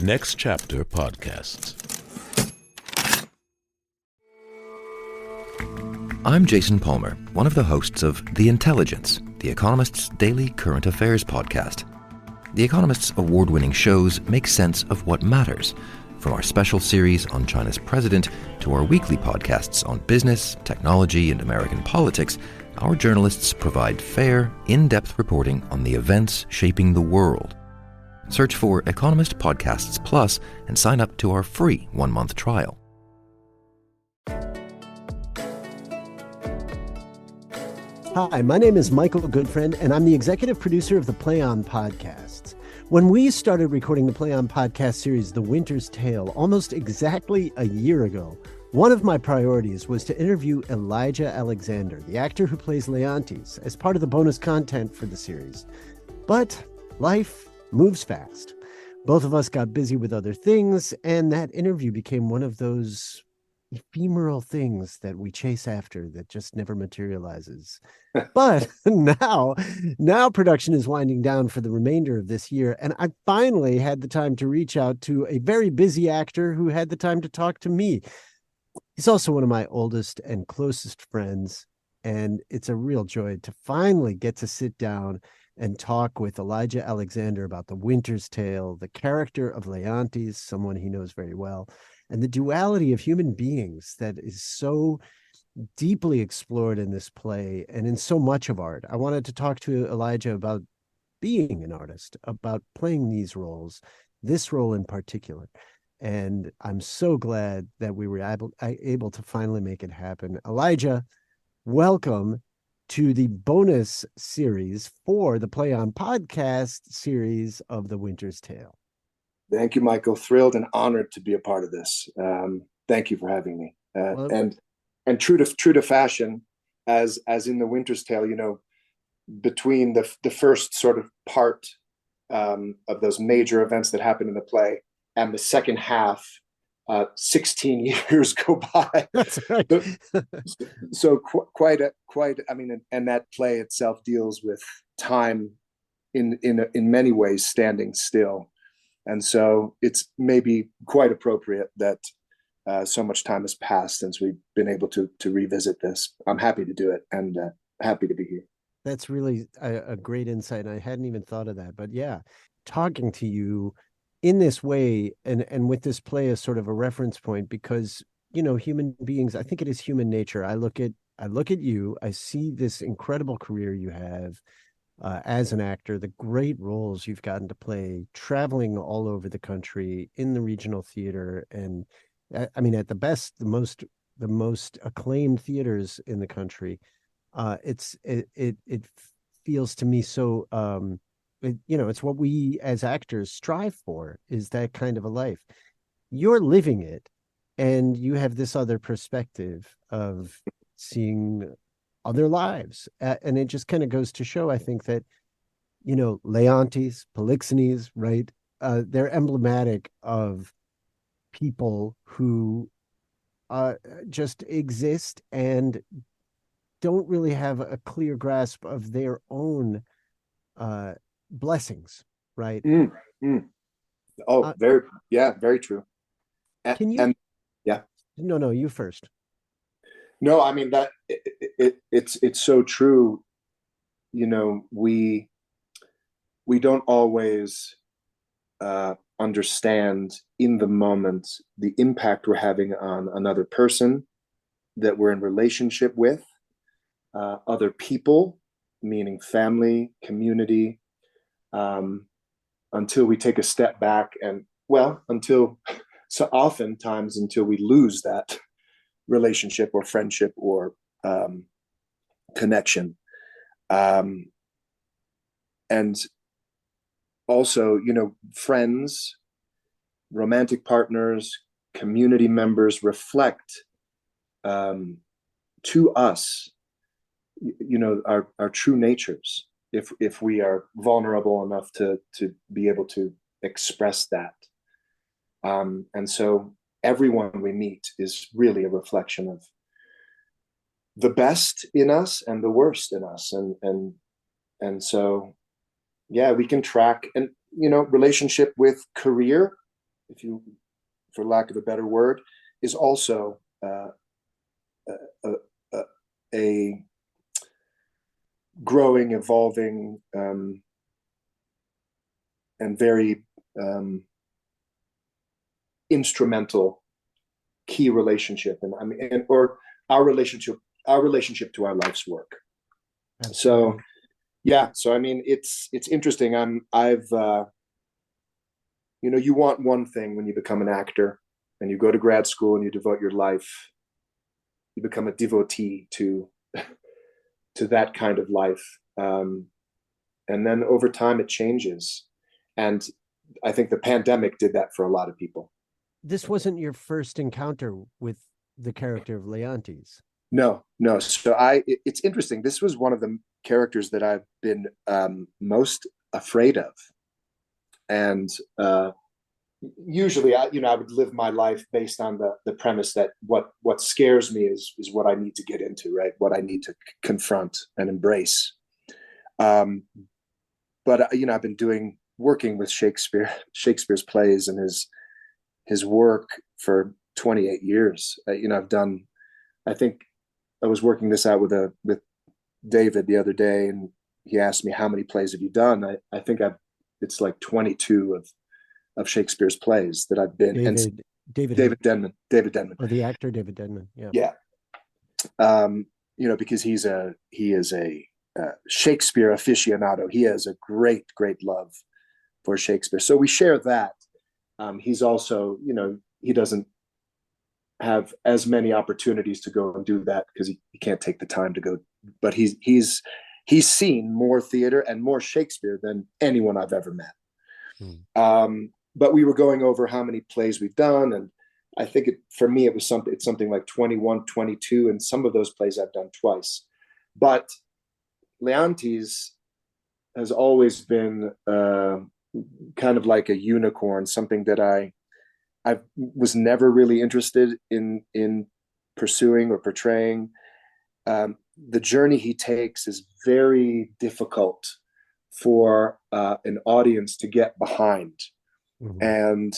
Next Chapter Podcasts. I'm Jason Palmer, one of the hosts of The Intelligence, The Economist's daily current affairs podcast. The Economist's award-winning shows make sense of what matters, from our special series on China's president to our weekly podcasts on business, technology, and American politics. Our journalists provide fair, in-depth reporting on the events shaping the world. Search for Economist Podcasts Plus and sign up to our free one-month trial. Hi, my name is Michael Goodfriend, and I'm the executive producer of the Play On podcasts. When we started recording the Play On podcast series, The Winter's Tale, almost exactly a year ago, one of my priorities was to interview Elijah Alexander, the actor who plays Leontes, as part of the bonus content for the series. But life moves fast. Both of us got busy with other things, and that interview became one of those ephemeral things that we chase after that just never materializes. But now production is winding down for the remainder of this year, and I finally had the time to reach out to a very busy actor who had the time to talk to me. He's also one of my oldest and closest friends, and it's a real joy to finally get to sit down and talk with Elijah Alexander about The Winter's Tale, the character of Leontes, someone he knows very well, and the duality of human beings that is so deeply explored in this play and in so much of art. I wanted to talk to Elijah about being an artist, about playing these roles, this role in particular. And I'm so glad that we were able to finally make it happen. Elijah, welcome to the bonus series for the Play On podcast series of The Winter's Tale. Thank you, Michael. Thrilled and honored to be a part of this. Thank you for having me. And true to fashion, as in The Winter's Tale, you know, between the first sort of part of those major events that happen in the play and the second half, 16 years go by. That's right. So quite. I mean, and that play itself deals with time in many ways standing still. And so it's maybe quite appropriate that so much time has passed since we've been able to revisit this. I'm happy to do it and happy to be here. That's really a great insight. And I hadn't even thought of that. But yeah, talking to you in this way and with this play as sort of a reference point, because, you know, human beings, I think it is human nature. I look at you, I see this incredible career you have. As an actor, the great roles you've gotten to play, traveling all over the country in the regional theater, and I mean, at the best, the most acclaimed theaters in the country. It feels to me so, it's what we as actors strive for, is that kind of a life. You're living it, and you have this other perspective of seeing other lives. And it just kind of goes to show, I think, that, you know, Leontes, Polixenes, right? They're emblematic of people who just exist and don't really have a clear grasp of their own blessings, right? Oh, very true. Can you? Yeah. No, you first. No, I mean that it's so true. You know, we don't always understand in the moment the impact we're having on another person that we're in relationship with, other people, meaning family, community, until we take a step back until we lose that relationship or friendship or connection. And also, you know, friends, romantic partners, community members reflect to us, you know, our true natures, if we are vulnerable enough to be able to express that. And so everyone we meet is really a reflection of the best in us and the worst in us. And so, yeah, we can track, and, you know, relationship with career, if you, for lack of a better word, is also a growing, evolving, and very instrumental key relationship, and I mean, or our relationship to our life's work. So yeah, so I mean, it's interesting. I've you want one thing when you become an actor and you go to grad school and you devote your life, you become a devotee to that kind of life, and then over time it changes, and I think the pandemic did that for a lot of people. This wasn't your first encounter with the character of Leontes. No. So it's interesting. This was one of the characters that I've been most afraid of, and usually I would live my life based on the premise that what scares me is what I need to get into, right? What I need to confront and embrace. But I've been working with Shakespeare's plays and his work for 28 years. I think I was working this out with David the other day, and he asked me, how many plays have you done? I think it's like 22 of Shakespeare's plays that I've been. David Denman. Oh, the actor David Denman. Yeah. Because he is a Shakespeare aficionado. He has a great love for Shakespeare. So we share that. He's also, he doesn't have as many opportunities to go and do that because he can't take the time to go. But he's seen more theater and more Shakespeare than anyone I've ever met. But we were going over how many plays we've done, and I think for me it's something like 21, 22, and some of those plays I've done twice. But Leontes has always been kind of like a unicorn, something that I was never really interested in pursuing or portraying. The journey he takes is very difficult for an audience to get behind. And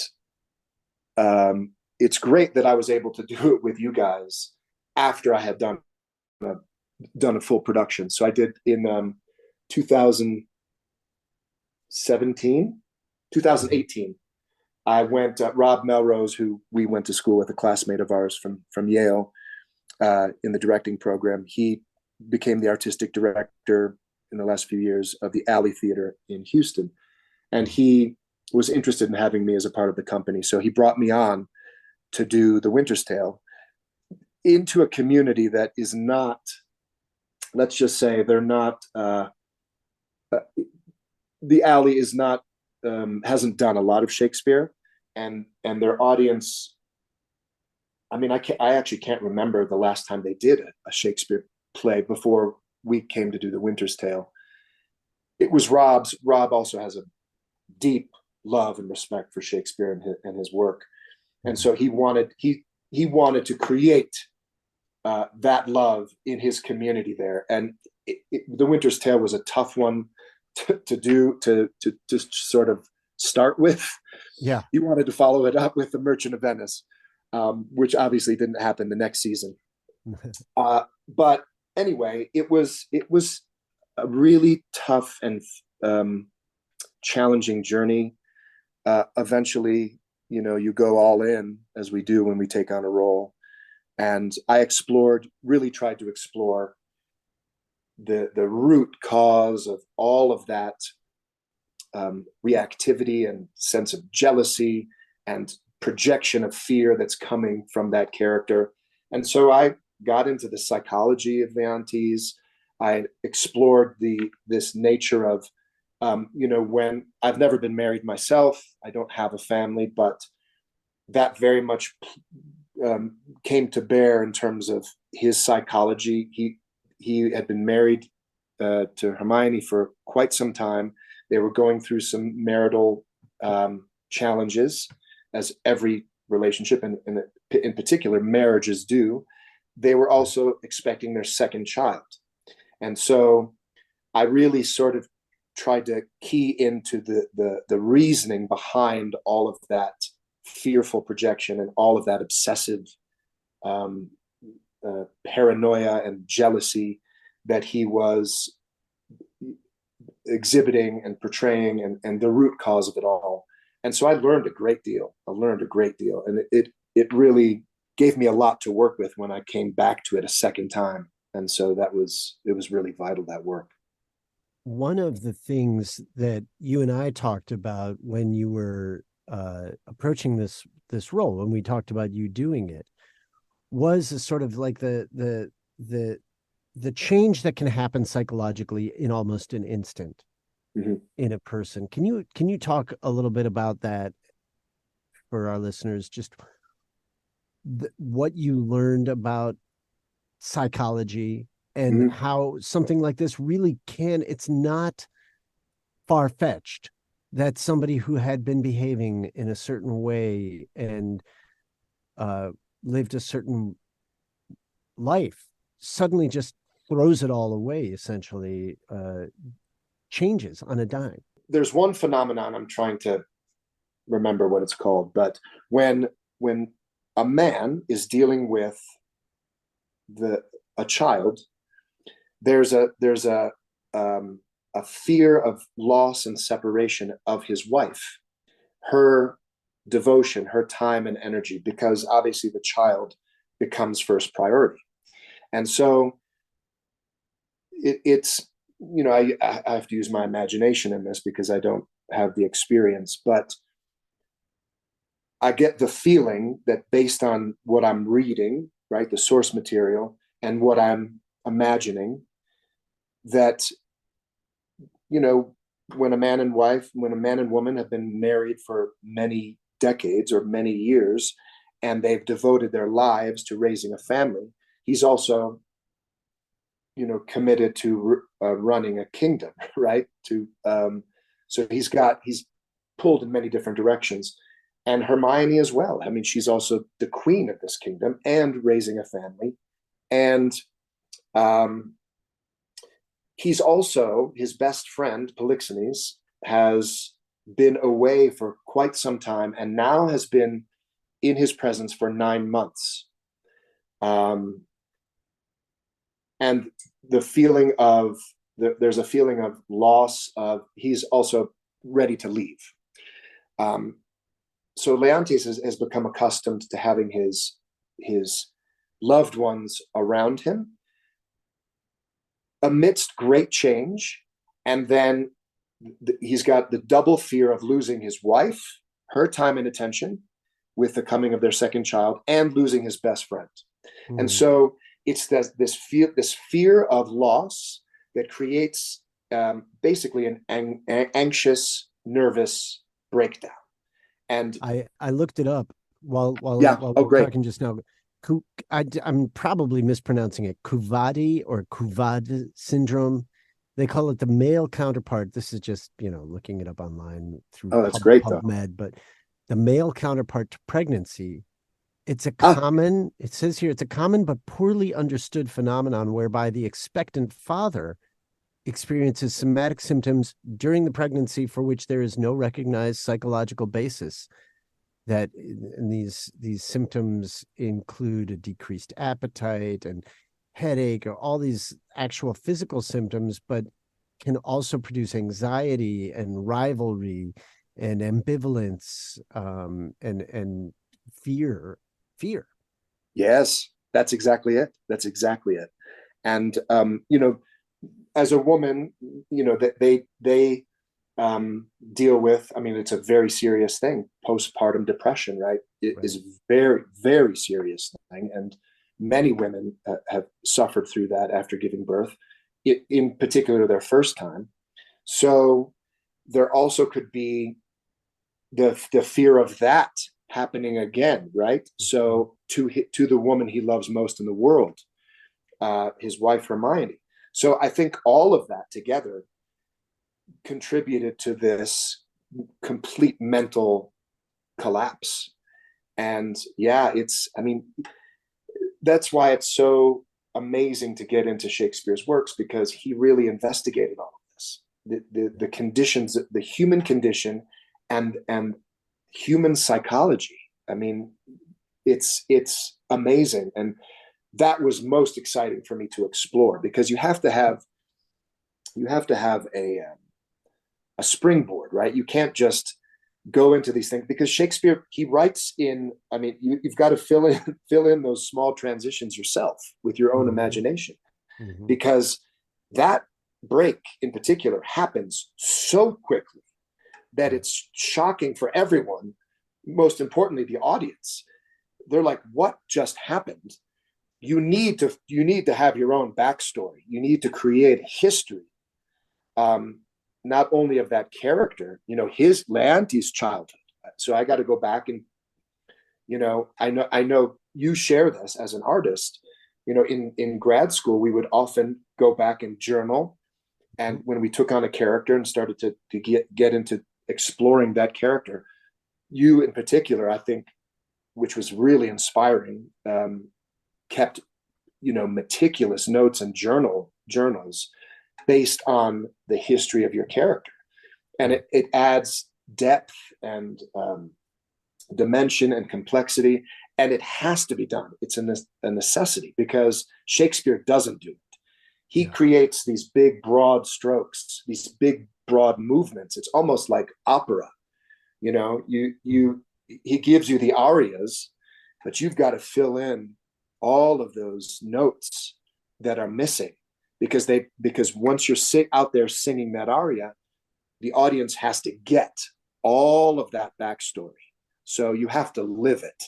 it's great that I was able to do it with you guys after I had done a full production. So I did in 2018. I went, Rob Melrose, who we went to school with, a classmate of ours from Yale, in the directing program. He became the artistic director in the last few years of the Alley Theater in Houston. And he was interested in having me as a part of the company. So he brought me on to do The Winter's Tale into a community that is not, let's just say they're not, the Alley is not, hasn't done a lot of Shakespeare, and their audience, I mean, I actually can't remember the last time they did a Shakespeare play before we came to do The Winter's Tale. It was Rob's. Rob also has a deep love and respect for Shakespeare and his work, and so he wanted to create that love in his community there. And The Winter's Tale was a tough one to sort of start with. Yeah, he wanted to follow it up with The Merchant of Venice, which obviously didn't happen the next season. But anyway, it was a really tough and challenging journey. Eventually, you go all in, as we do when we take on a role. And I really tried to explore the root cause of all of that reactivity and sense of jealousy and projection of fear that's coming from that character. And so I got into the psychology of Leontes. I explored this nature of, when I've never been married myself, I don't have a family, but that very much came to bear in terms of his psychology. He had been married to Hermione for quite some time. They were going through some marital challenges, as every relationship, and in particular marriages do. They were also expecting their second child. And so I really sort of tried to key into the reasoning behind all of that fearful projection and all of that obsessive paranoia and jealousy that he was exhibiting and portraying, and the root cause of it all. And so I learned a great deal. And it really gave me a lot to work with when I came back to it a second time. And so it was really vital, that work. One of the things that you and I talked about when you were approaching this role, when we talked about you doing it, was a sort of like the change that can happen psychologically in almost an instant in a person. Can you talk a little bit about that for our listeners? Just what you learned about psychology and how something like this really it's not far-fetched that somebody who had been behaving in a certain way and lived a certain life suddenly just throws it all away, essentially, changes on a dime. There's one phenomenon, I'm trying to remember what it's called, but when a man is dealing with a child, there's a fear of loss and separation of his wife, her devotion, her time and energy, because obviously the child becomes first priority. And so it's, I have to use my imagination in this because I don't have the experience, but I get the feeling that based on what I'm reading, right, the source material, and what I'm imagining, that, when a man and woman have been married for many decades or many years, and they've devoted their lives to raising a family, he's also, committed to running a kingdom, right? So he's pulled in many different directions. And Hermione as well. I mean, she's also the queen of this kingdom and raising a family. And he's also, his best friend, Polixenes, has been away for quite some time and now has been in his presence for 9 months. And the feeling of, there's a feeling of loss, he's also ready to leave. So Leontes has become accustomed to having his loved ones around him amidst great change. And then he's got the double fear of losing his wife, her time and attention with the coming of their second child, and losing his best friend. And so it's this fear of loss that creates basically an anxious, nervous breakdown. And I looked it up while we're talking just now. I'm probably mispronouncing it. Couvade syndrome. They call it the male counterpart. This is just, looking it up online through PubMed, but the male counterpart to pregnancy. It's a common, it says here, it's a common but poorly understood phenomenon whereby the expectant father experiences somatic symptoms during the pregnancy for which there is no recognized psychological basis. These symptoms include a decreased appetite and headache, or all these actual physical symptoms, but can also produce anxiety and rivalry and ambivalence and fear. Yes, that's exactly it. And as a woman, they deal with, it's a very serious thing. Postpartum depression, right? It is a very, very serious thing. And many women have suffered through that after giving birth, in particular their first time. So there also could be the fear of that happening again, right? So to the woman he loves most in the world, his wife Hermione. So I think all of that together contributed to this complete mental collapse. And that's why it's so amazing to get into Shakespeare's works, because he really investigated all of this, the conditions, the human condition and human psychology I mean, it's amazing. And that was most exciting for me to explore, because you have to have a springboard, right? You can't just go into these things, because Shakespeare, he writes in, I mean, you've got to fill in those small transitions yourself with your own imagination, because that break in particular happens so quickly that it's shocking for everyone. Most importantly, the audience. They're like, what just happened? You need to have your own backstory. You need to create history, not only of that character, his Leontes' childhood. So I got to go back and, I know you share this as an artist. In grad school, we would often go back and journal, and when we took on a character and started to get into exploring that character, you in particular, I think, which was really inspiring, kept meticulous notes and journals based on the history of your character, and it adds depth and dimension and complexity, and it has to be done. It's a necessity, because Shakespeare doesn't do it. He creates these big broad strokes, these big broad movements. It's almost like opera. He gives you the arias, but you've got to fill in all of those notes that are missing, because once you're out there singing that aria, the audience has to get all of that backstory. So you have to live it.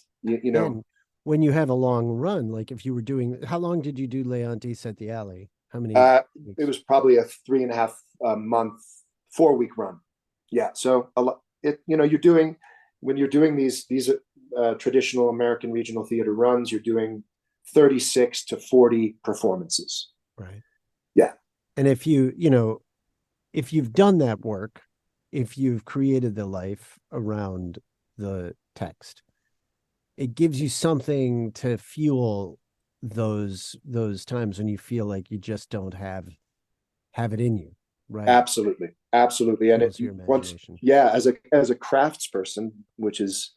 And when you have a long run, like if you were doing, how long did you do Leontes at the Alley? How many? It was probably a 3.5 month, 4-week run. Yeah. So when you're doing these traditional American regional theater runs, you're doing 36 to 40 performances. Right. Yeah. And if you've done that work, if you've created the life around the text, it gives you something to fuel those times when you feel like you just don't have it in you. Right. Absolutely. And as a craftsperson, which is,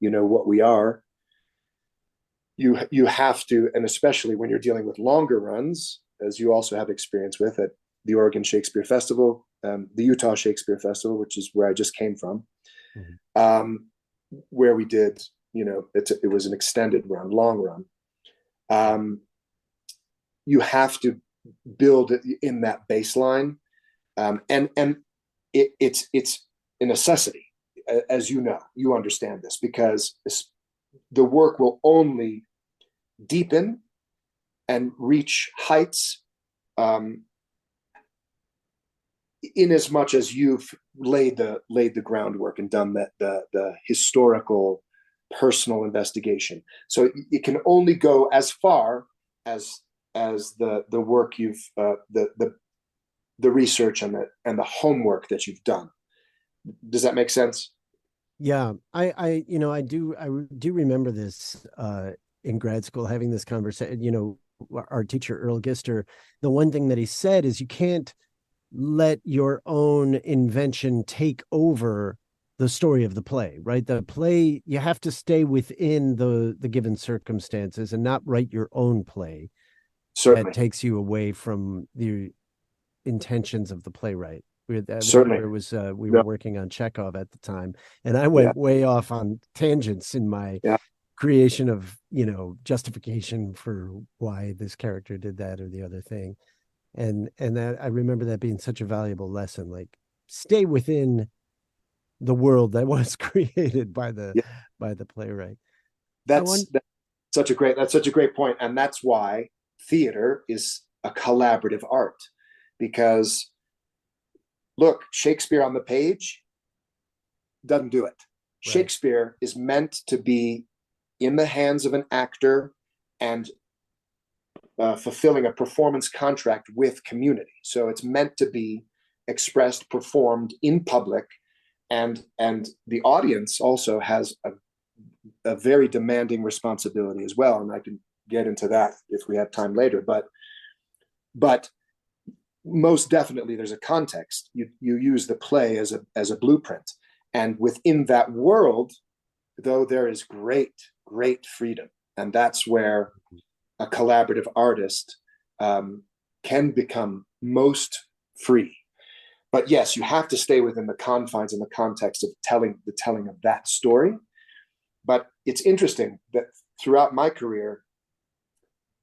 what we are, you have to, and especially when you're dealing with longer runs, as you also have experience with at the Oregon Shakespeare Festival, the Utah Shakespeare Festival, which is where I just came from, where we did, it was an extended run, long run. You have to build in that baseline, and it's a necessity, as you understand this, because the work will only deepen and reach heights in as much as you've laid the groundwork and done the historical personal investigation. So it can only go as far as the work you've the research and the homework that you've done. Does that make sense? Yeah, I do remember this in grad school, having this conversation. Our teacher Earl Gister, the one thing that he said is you can't let your own invention take over the story of the play, right? The play, you have to stay within the given circumstances and not write your own play. Certainly. That takes you away from the intentions of the playwright. Certainly. We were working on Chekhov at the time, and I went way off on tangents in my creation of, justification for why this character did that or the other thing. And that, I remember that being such a valuable lesson, like stay within the world that was created by the playwright. That's such a great point. And that's why theater is a collaborative art, because look, Shakespeare on the page doesn't do it. Right. Shakespeare is meant to be in the hands of an actor and fulfilling a performance contract with community. So it's meant to be expressed, performed in public, and the audience also has a very demanding responsibility as well. And I can get into that if we have time later. But most definitely, there's a context. You use the play as a blueprint, and within that world, though there is great freedom. And that's where a collaborative artist can become most free. But yes, you have to stay within the confines and the context of the telling of that story. But it's interesting that throughout my career,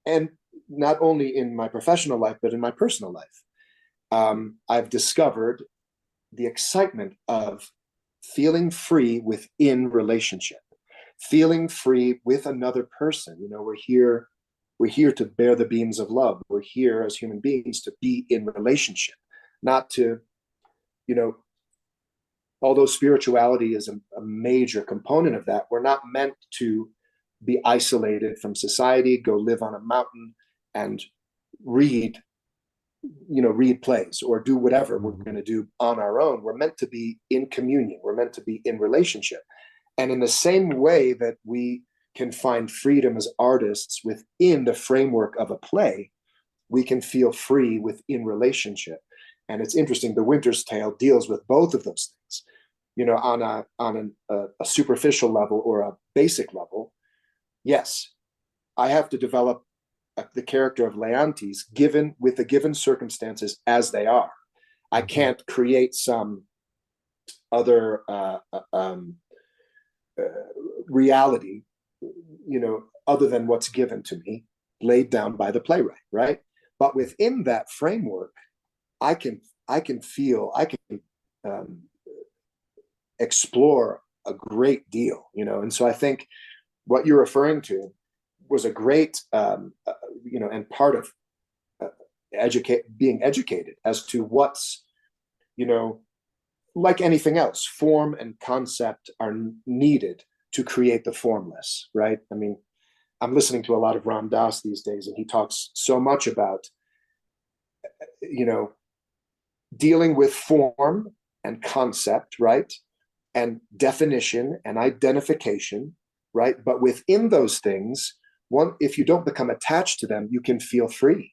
and not only in my professional life, but in my personal life, I've discovered the excitement of feeling free within relationship, feeling free with another person. You know, we're here to bear the beams of love. We're here as human beings to be in relationship, not to, you know, although spirituality is a major component of that, we're not meant to be isolated from society, go live on a mountain and read plays or do whatever we're going to do on our own. We're meant to be in communion. We're meant to be in relationship. And in the same way that we can find freedom as artists within the framework of a play, we can feel free within relationship. And it's interesting, The Winter's Tale deals with both of those things, you know, on a superficial level or a basic level. Yes, I have to develop the character of Leontes given with the given circumstances as they are. I can't create some other reality, you know, other than what's given to me, laid down by the playwright, right? But within that framework, I can explore a great deal, you know. And so I think what you're referring to was a great, you know, and part of being educated as to what's, you know, like anything else, form and concept are needed to create the formless, right? I mean, I'm listening to a lot of Ram Dass these days, and he talks so much about, you know, dealing with form and concept, right? And definition and identification, right? But within those things, if you don't become attached to them, you can feel free.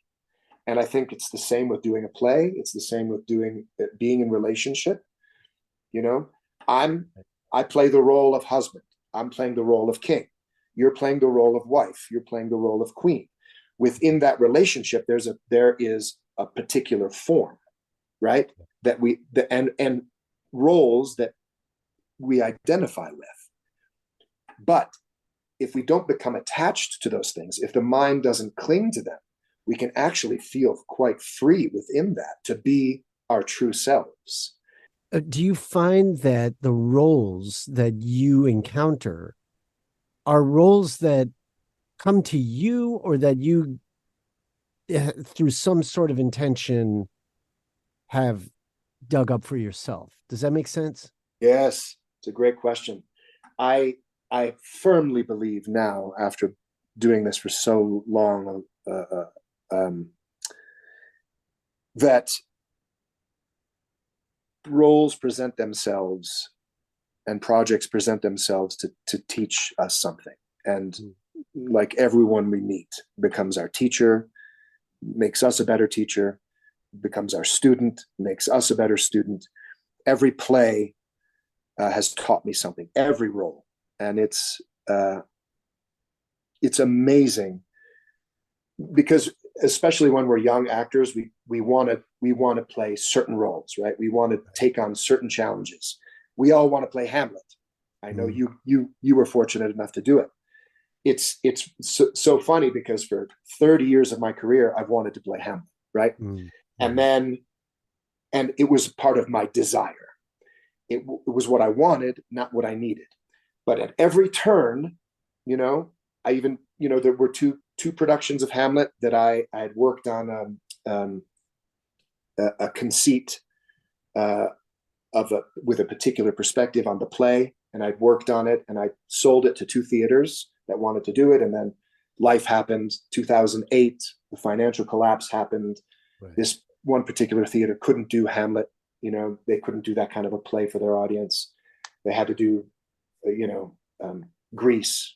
And I think it's the same with doing a play. It's the same with being in relationship. You know, I play the role of husband. I'm playing the role of king. You're playing the role of wife. You're playing the role of queen. Within that relationship, there is a particular form, right? And roles that we identify with. But if we don't become attached to those things, if the mind doesn't cling to them, we can actually feel quite free within that to be our true selves. Do you find that the roles that you encounter are roles that come to you, or that you, through some sort of intention, have dug up for yourself? Does that make sense? Yes, it's a great question. I firmly believe now, after doing this for so long, that roles present themselves and projects present themselves to teach us something. And like everyone we meet becomes our teacher, makes us a better teacher, becomes our student, makes us a better student. Every play has taught me something, every role. And it's amazing, because especially when we're young actors, we want to play certain roles, right? We want to take on certain challenges. We all want to play Hamlet. I know you were fortunate enough to do it. It's so funny, because for 30 years of my career, I've wanted to play Hamlet, right? And it was part of my desire. It was what I wanted, not what I needed. But at every turn, you know, I even, you know, there were two productions of Hamlet that I had worked on a conceit with a particular perspective on the play, and I'd worked on it, and I sold it to 2 theaters that wanted to do it, and then life happened. 2008, the financial collapse happened. Right. This one particular theater couldn't do Hamlet. You know, they couldn't do that kind of a play for their audience. They had to do, you know, Grease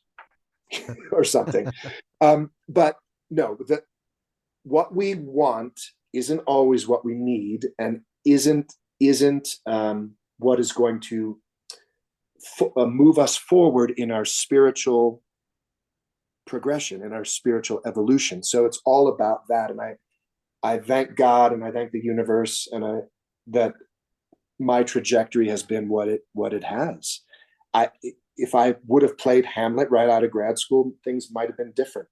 or something. But no, what we want isn't always what we need, and isn't what is going to move us forward in our spiritual progression, in our spiritual evolution. So it's all about that. And I thank God and I thank the universe that my trajectory has been what it has. If I would have played Hamlet right out of grad school, things might have been different.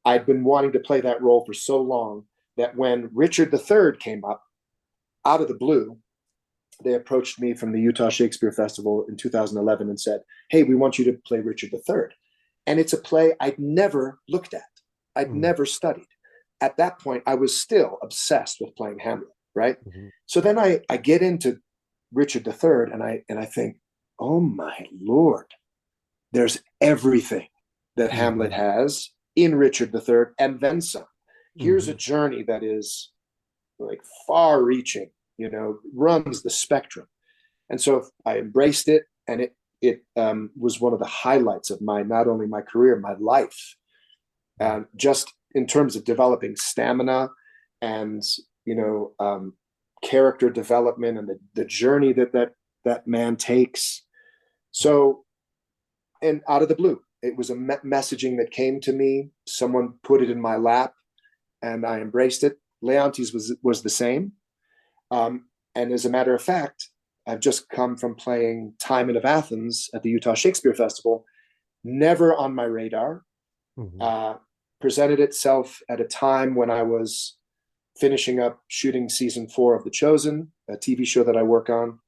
I'd been wanting to play that role for so long that when Richard III came up out of the blue, they approached me from the Utah Shakespeare Festival in 2011 and said, "Hey, we want you to play Richard III." And it's a play I'd never looked at. I'd never studied. At that point, I was still obsessed with playing Hamlet, right? Mm-hmm. So then I get into Richard III and I think, oh my Lord, there's everything that Hamlet has in Richard III and then some. Here's a journey that is like far reaching, runs the spectrum. And so I embraced it, and it was one of the highlights of not only my career, my life. Just in terms of developing stamina and, character development and the journey that man takes. So, and out of the blue, it was a messaging that came to me. Someone put it in my lap and I embraced it. Leontes was the same. And as a matter of fact, I've just come from playing Timon of Athens at the Utah Shakespeare Festival, never on my radar. Presented itself at a time when I was finishing up shooting season 4 of The Chosen, a TV show that I work on,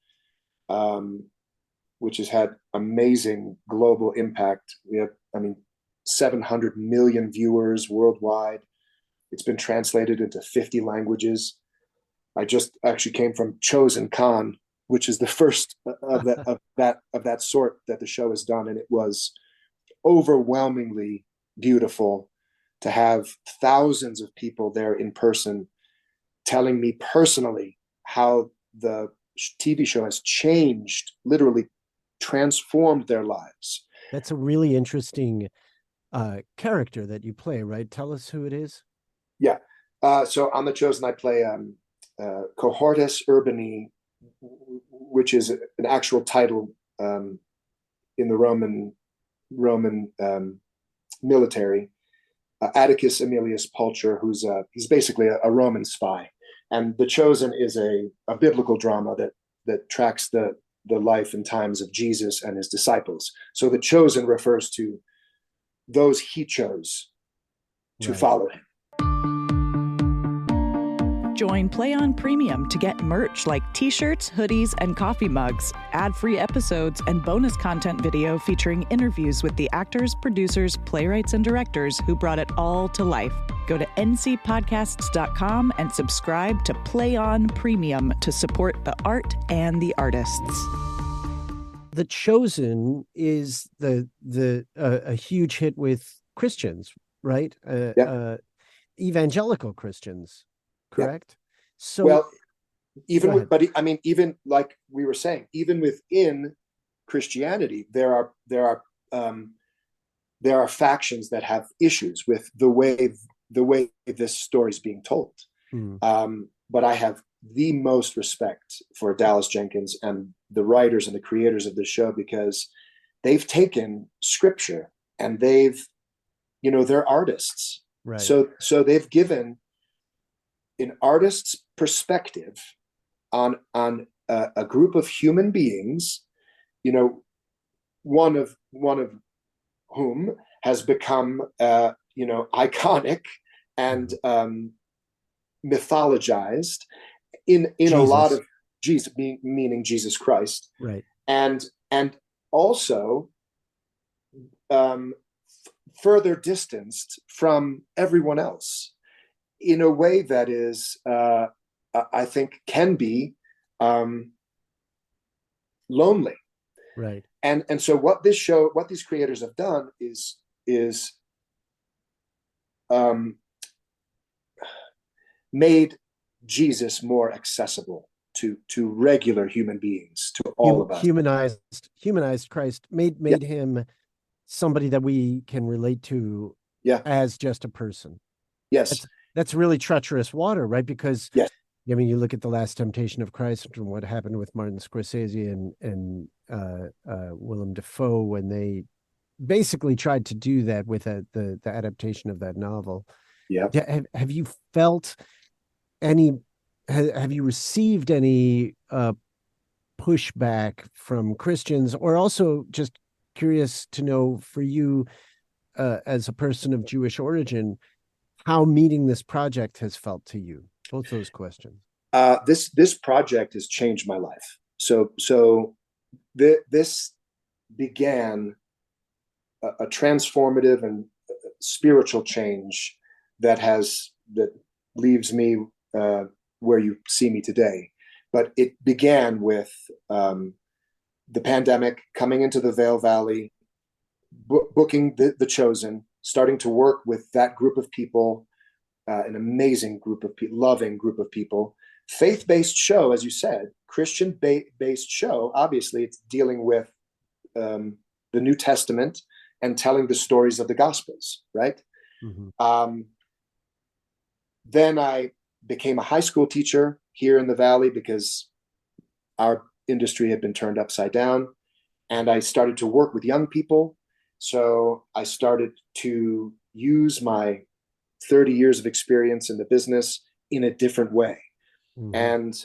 which has had amazing global impact. We have, 700 million viewers worldwide. It's been translated into 50 languages. I just actually came from Chosen Con, which is the first of that sort that the show has done, and it was overwhelmingly beautiful to have thousands of people there in person telling me personally how the TV show has changed, literally transformed their lives. That's a really interesting character that you play, right? Tell us who it is. Yeah. So on The Chosen, I play Cohortes Urbani, which is an actual title in the Roman military. Atticus Aemilius Pulcher, he's basically a Roman spy, and The Chosen is a biblical drama that tracks the life and times of Jesus and his disciples. So The Chosen refers to those he chose to follow him. Join Play On Premium to get merch like t-shirts, hoodies, and coffee mugs, ad-free episodes, and bonus content video featuring interviews with the actors, producers, playwrights, and directors who brought it all to life. Go to ncpodcasts.com and subscribe to Play On Premium to support the art and the artists. The Chosen is a huge hit with Christians, right? Evangelical Christians. Correct. Yeah. So, well, even like we were saying, even within Christianity, there are factions that have issues with the way this story is being told. But I have the most respect for Dallas Jenkins and the writers and the creators of the show, because they've taken scripture and they're artists, right? So they've given an artist's perspective on a group of human beings, one of whom has become iconic and mythologized in a lot of Jesus, meaning Jesus Christ, right? And also further distanced from everyone else in a way that is, I think, can be lonely, right? And so what these creators have done is made Jesus more accessible to regular human beings, to all of us. Humanized Christ, made him somebody that we can relate to, as just a person. Yes. That's really treacherous water, right? Because I mean, you look at The Last Temptation of Christ and what happened with Martin Scorsese and Willem Dafoe when they basically tried to do that with the adaptation of that novel. Yeah. Have you felt any? Have you received any pushback from Christians, or also just curious to know for you as a person of Jewish origin, how meeting this project has felt to you? Both those questions. This project has changed my life. So this began a transformative and spiritual change that leaves me where you see me today. But it began with the pandemic, coming into the Vail Valley, booking the Chosen, starting to work with that group of people, an amazing group of people, loving group of people, faith-based show, as you said, Christian-based show. Obviously, it's dealing with the New Testament and telling the stories of the Gospels, right? Mm-hmm. Then I became a high school teacher here in the Valley because our industry had been turned upside down. And I started to work with young people. So I started to use my 30 years of experience in the business in a different way. Mm-hmm. And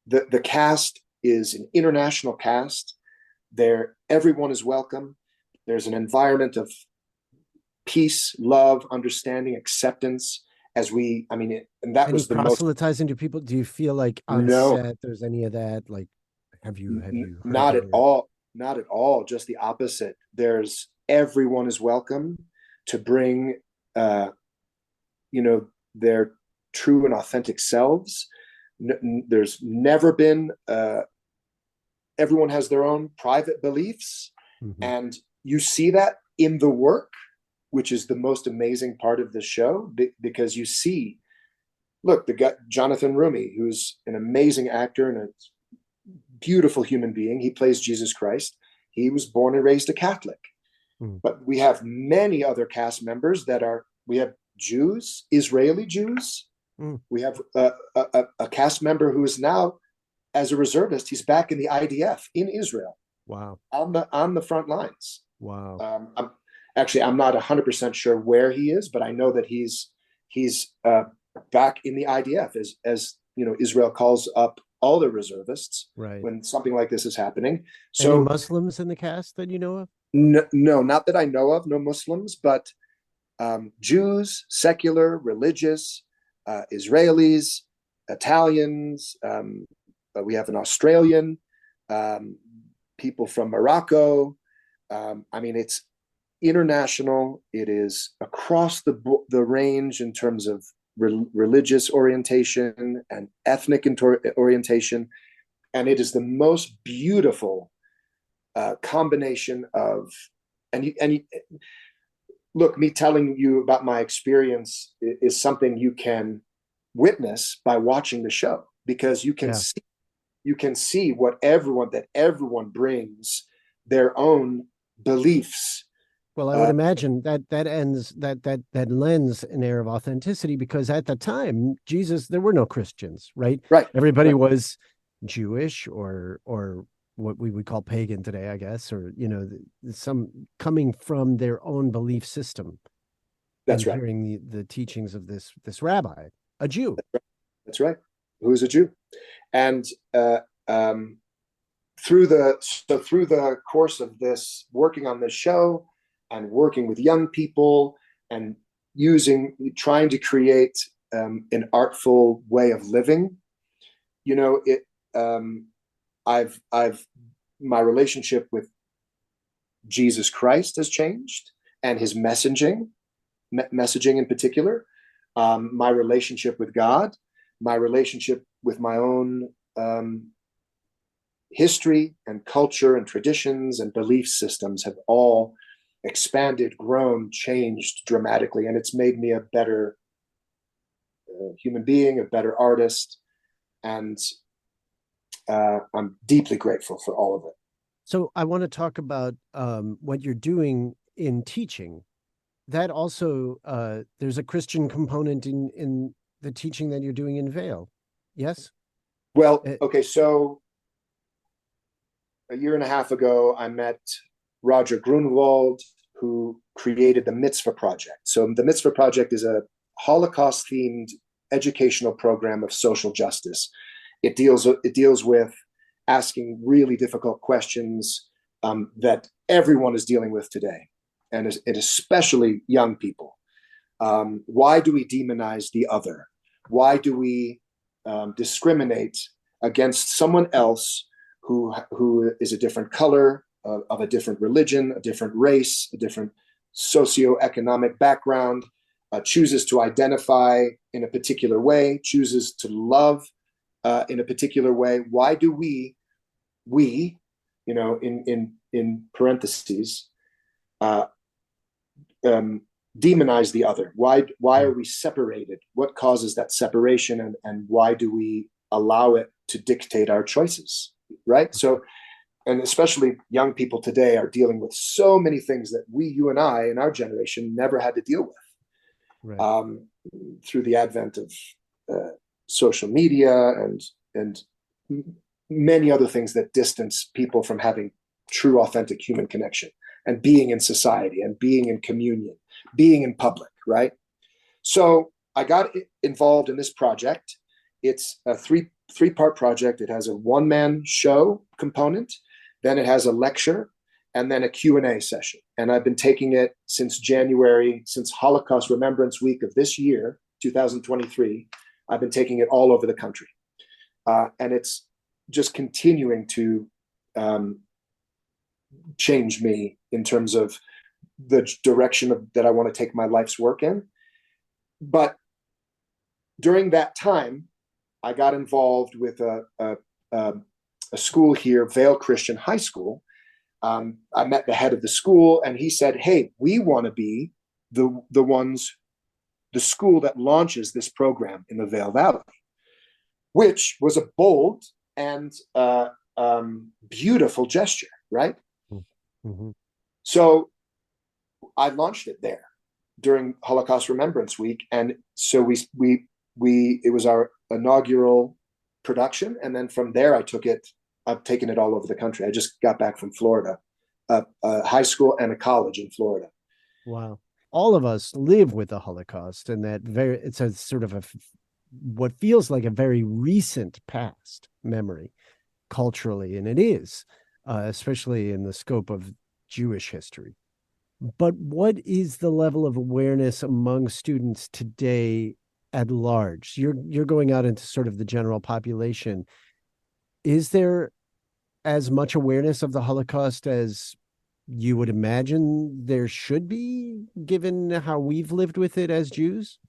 the cast is an international cast. Everyone is welcome. There's an environment of peace, love, understanding, acceptance. And that any was the proselytizing to people. Do you feel like on set there's any of that? Like, have you not at all? Not at all. Just the opposite. Everyone is welcome to bring, their true and authentic selves. There's never been. Everyone has their own private beliefs, mm-hmm. and you see that in the work, which is the most amazing part of the show, because you see, look, the guy, Jonathan Rumi, who's an amazing actor and a beautiful human being. He plays Jesus Christ. He was born and raised a Catholic. Mm. But we have many other cast members we have Jews, Israeli Jews. Mm. We have a cast member who is now, as a reservist, he's back in the IDF in Israel. Wow. On the front lines. Wow. I'm not 100% sure where he is, but I know that he's back in the IDF as Israel calls up all the reservists, right, when something like this is happening. So, any Muslims in the cast that you know of? No, not that I know of. No Muslims, but Jews, secular, religious, Israelis, Italians. We have an Australian, people from Morocco. It's international. It is across the range in terms of religious orientation and ethnic orientation, and it is the most beautiful combination of. Look, me telling you about my experience is something you can witness by watching the show, because you can see what everyone brings their own beliefs. Well, I would imagine that lends an air of authenticity, because at the time, Jesus, there were no Christians, right? Right. Everybody was Jewish or what we would call pagan today, I guess, or some coming from their own belief system. That's right. Hearing the teachings of this rabbi, a Jew. That's right. Who's a Jew, and through the course of this, working on this show and working with young people and trying to create an artful way of living, my relationship with Jesus Christ has changed, and his messaging in particular, my relationship with God, my relationship with my own history and culture and traditions and belief systems have all expanded, grown, changed dramatically, and it's made me a better human being, a better artist, and I'm deeply grateful for all of it. So I want to talk about what you're doing in teaching. That also, there's a Christian component in the teaching that you're doing in Vail. Yes? Well, okay, so a year and a half ago, I met Roger Grunewald, who created the Mitzvah Project. So the Mitzvah Project is a Holocaust-themed educational program of social justice. It deals with asking really difficult questions that everyone is dealing with today, and especially young people. Why do we demonize the other? Why do we discriminate against someone else who is a different color, of a different religion, a different race, a different socioeconomic background, chooses to identify in a particular way, chooses to love in a particular way? Why do we, in parentheses, demonize the other? Why are we separated? What causes that separation, and why do we allow it to dictate our choices, right? So, and especially young people today are dealing with so many things that you and I in our generation never had to deal with, right. Through the advent of social media and many other things that distance people from having true, authentic human connection and being in society and being in communion, being in public, right? So I got involved in this project. It's a three-part project. It has a one-man show component, then it has a lecture, and then a Q&A session. And I've been taking it since January, since Holocaust Remembrance Week of this year, 2023. I've been taking it all over the country. And it's just continuing to change me in terms of the direction that I want to take my life's work in. But during that time, I got involved with a school here, Vail Christian High School. I met the head of the school, and he said, "Hey, we want to be the school that launches this program in the Vail Valley," which was a bold and beautiful gesture, right? Mm-hmm. So I launched it there during Holocaust Remembrance Week, and so we it was our inaugural production, and then from there I've taken it all over the country. I just got back from Florida, a high school and a college in Florida. Wow. All of us live with the Holocaust, and it's a sort of what feels like a very recent past memory culturally, and it is, especially in the scope of Jewish history. But what is the level of awareness among students today at large? You're going out into sort of the general population. Is there as much awareness of the Holocaust as you would imagine there should be, given how we've lived with it as Jews?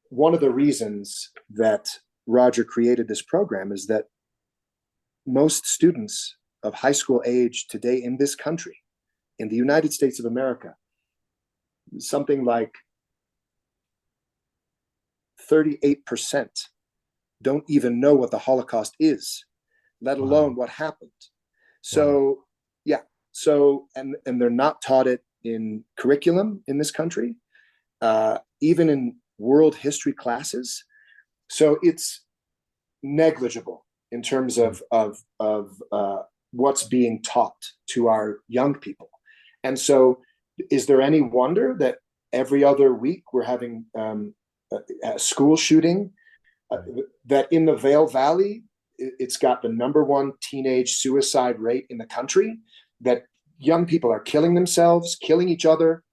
One of the reasons that Roger created this program is that most students of high school age today in this country, in the United States of America, something like 38% don't even know what the Holocaust is, let alone what happened. So, yeah. So, and they're not taught it in curriculum in this country, even in world history classes. So it's negligible in terms of what's being taught to our young people. And so is there any wonder that every other week we're having a school shooting, that in the Vail Valley, it's got the #1 teenage suicide rate in the country, that young people are killing themselves, killing each other.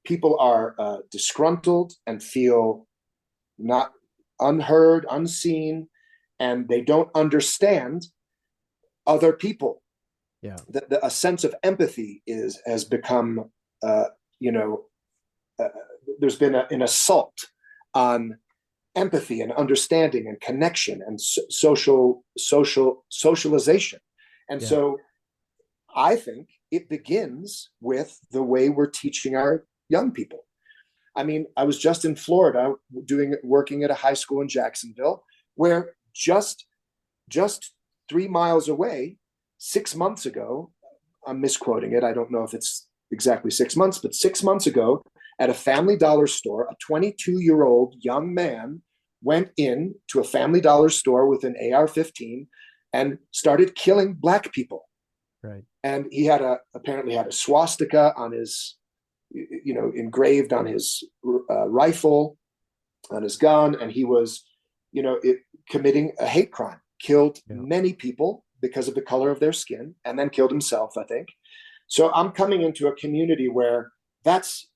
People are disgruntled and feel not unheard, unseen, and they don't understand other people. Yeah, a sense of empathy has become, there's been an assault on empathy and understanding and connection and socialization. And so I think it begins with the way we're teaching our young people. I mean, I was just in Florida working at a high school in Jacksonville, where just 3 miles away, 6 months ago, I'm misquoting it, I don't know if it's exactly 6 months, but 6 months ago, at a Family Dollar store. A 22-year-old young man went in to a Family Dollar store with an AR-15 and started killing Black people. Right. And he apparently had a swastika on his, engraved on his rifle, on his gun, and he was, committing a hate crime. Killed many people because of the color of their skin, and then killed himself, I think. So I'm coming into a community where that's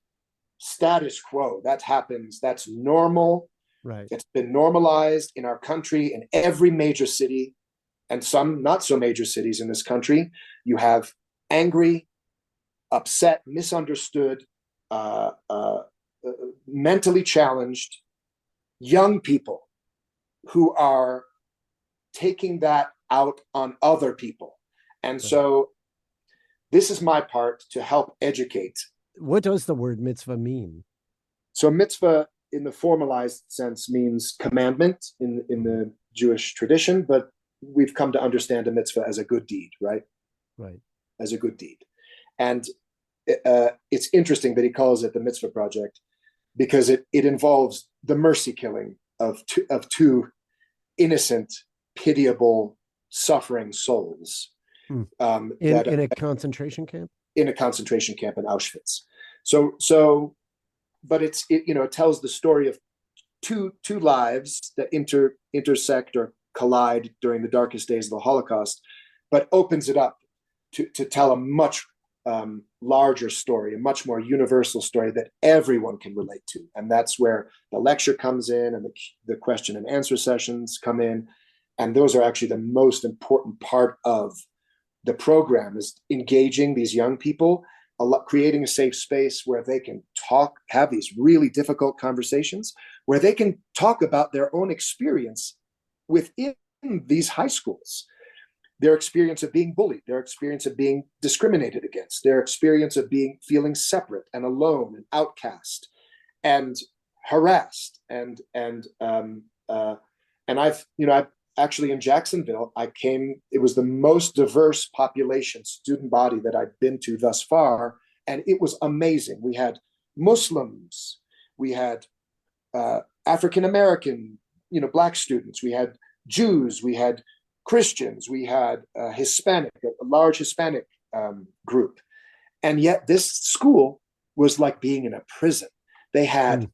status quo. That happens. That's normal. Right. It's been normalized in our country, in every major city, and some not so major cities in this country. You have angry, upset, misunderstood, mentally challenged young people who are taking that out on other people. And so this is my part to help educate. What does the word mitzvah mean? So mitzvah in the formalized sense means commandment in the Jewish tradition, but we've come to understand a mitzvah as a good deed, right? Right. As a good deed. And it's interesting that he calls it the Mitzvah Project, because it involves the mercy killing of two innocent, pitiable, suffering souls. In a concentration camp? In a concentration camp in Auschwitz. But it tells the story of two lives that intersect or collide during the darkest days of the Holocaust, but opens it up to tell a much larger story, a much more universal story that everyone can relate to. And that's where the lecture comes in, and the question and answer sessions come in. And those are actually the most important part of the program, is engaging these young people, creating a safe space where they can talk, have these really difficult conversations, where they can talk about their own experience within these high schools. Their experience of being bullied, their experience of being discriminated against, their experience of feeling separate and alone and outcast and harassed. And I've actually in Jacksonville, it was the most diverse population, student body that I've been to thus far. And it was amazing. We had Muslims, we had African-American, Black students, we had Jews, we had Christians, we had Hispanic, a large Hispanic group. And yet this school was like being in a prison. They had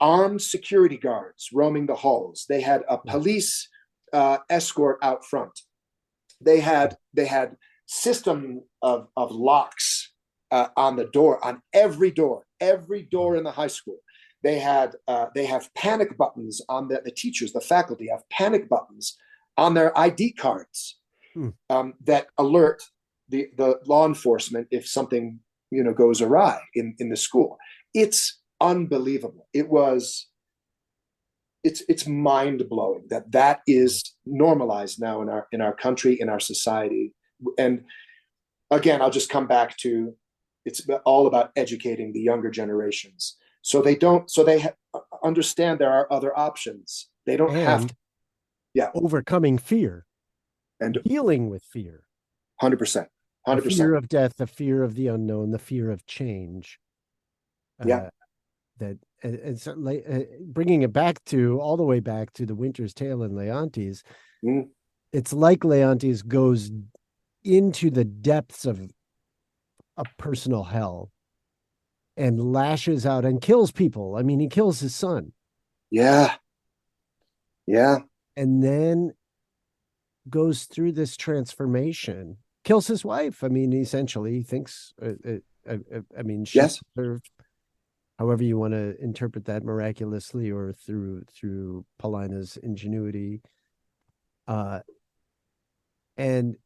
armed security guards roaming the halls. They had a police escort out front. They had system of locks on the door, on every door in the high school. They have panic buttons on the teachers, the faculty have panic buttons on their ID cards that alert the law enforcement if something goes awry in the school. It's unbelievable. It's mind-blowing that is normalized now in our country, in our society. And again, I'll just come back to, it's all about educating the younger generations so they understand there are other options. They don't have to. Yeah. Overcoming fear and dealing with fear. 100%. The fear of death, the fear of the unknown, the fear of change. Bringing it back all the way back to The Winter's Tale and Leontes. It's like Leontes goes into the depths of a personal hell and lashes out and kills people. I mean, he kills his son. Yeah. And then goes through this transformation, kills his wife. I mean, essentially, he thinks, she served, however you want to interpret that, miraculously or through Paulina's ingenuity. And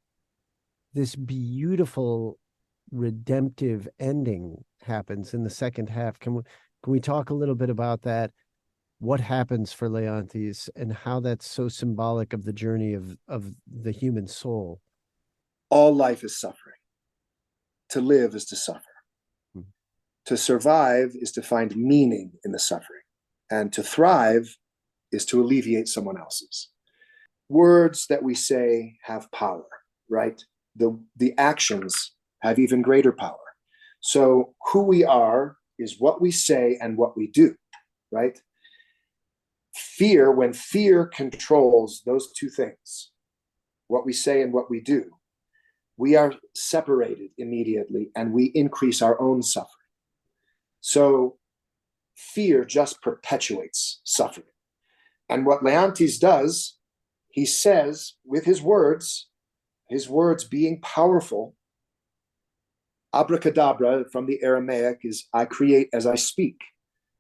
this beautiful redemptive ending happens in the second half. Can we talk a little bit about that? What happens for Leontes and how that's so symbolic of the journey of the human soul? All life is suffering. To live is to suffer. To survive is to find meaning in the suffering. And to thrive is to alleviate someone else's. Words that we say have power, right? The actions have even greater power. So who we are is what we say and what we do, right? Fear, when fear controls those two things, what we say and what we do, we are separated immediately and we increase our own suffering. So fear just perpetuates suffering. And what Leontes does, he says with his words being powerful, abracadabra from the Aramaic is I create as I speak,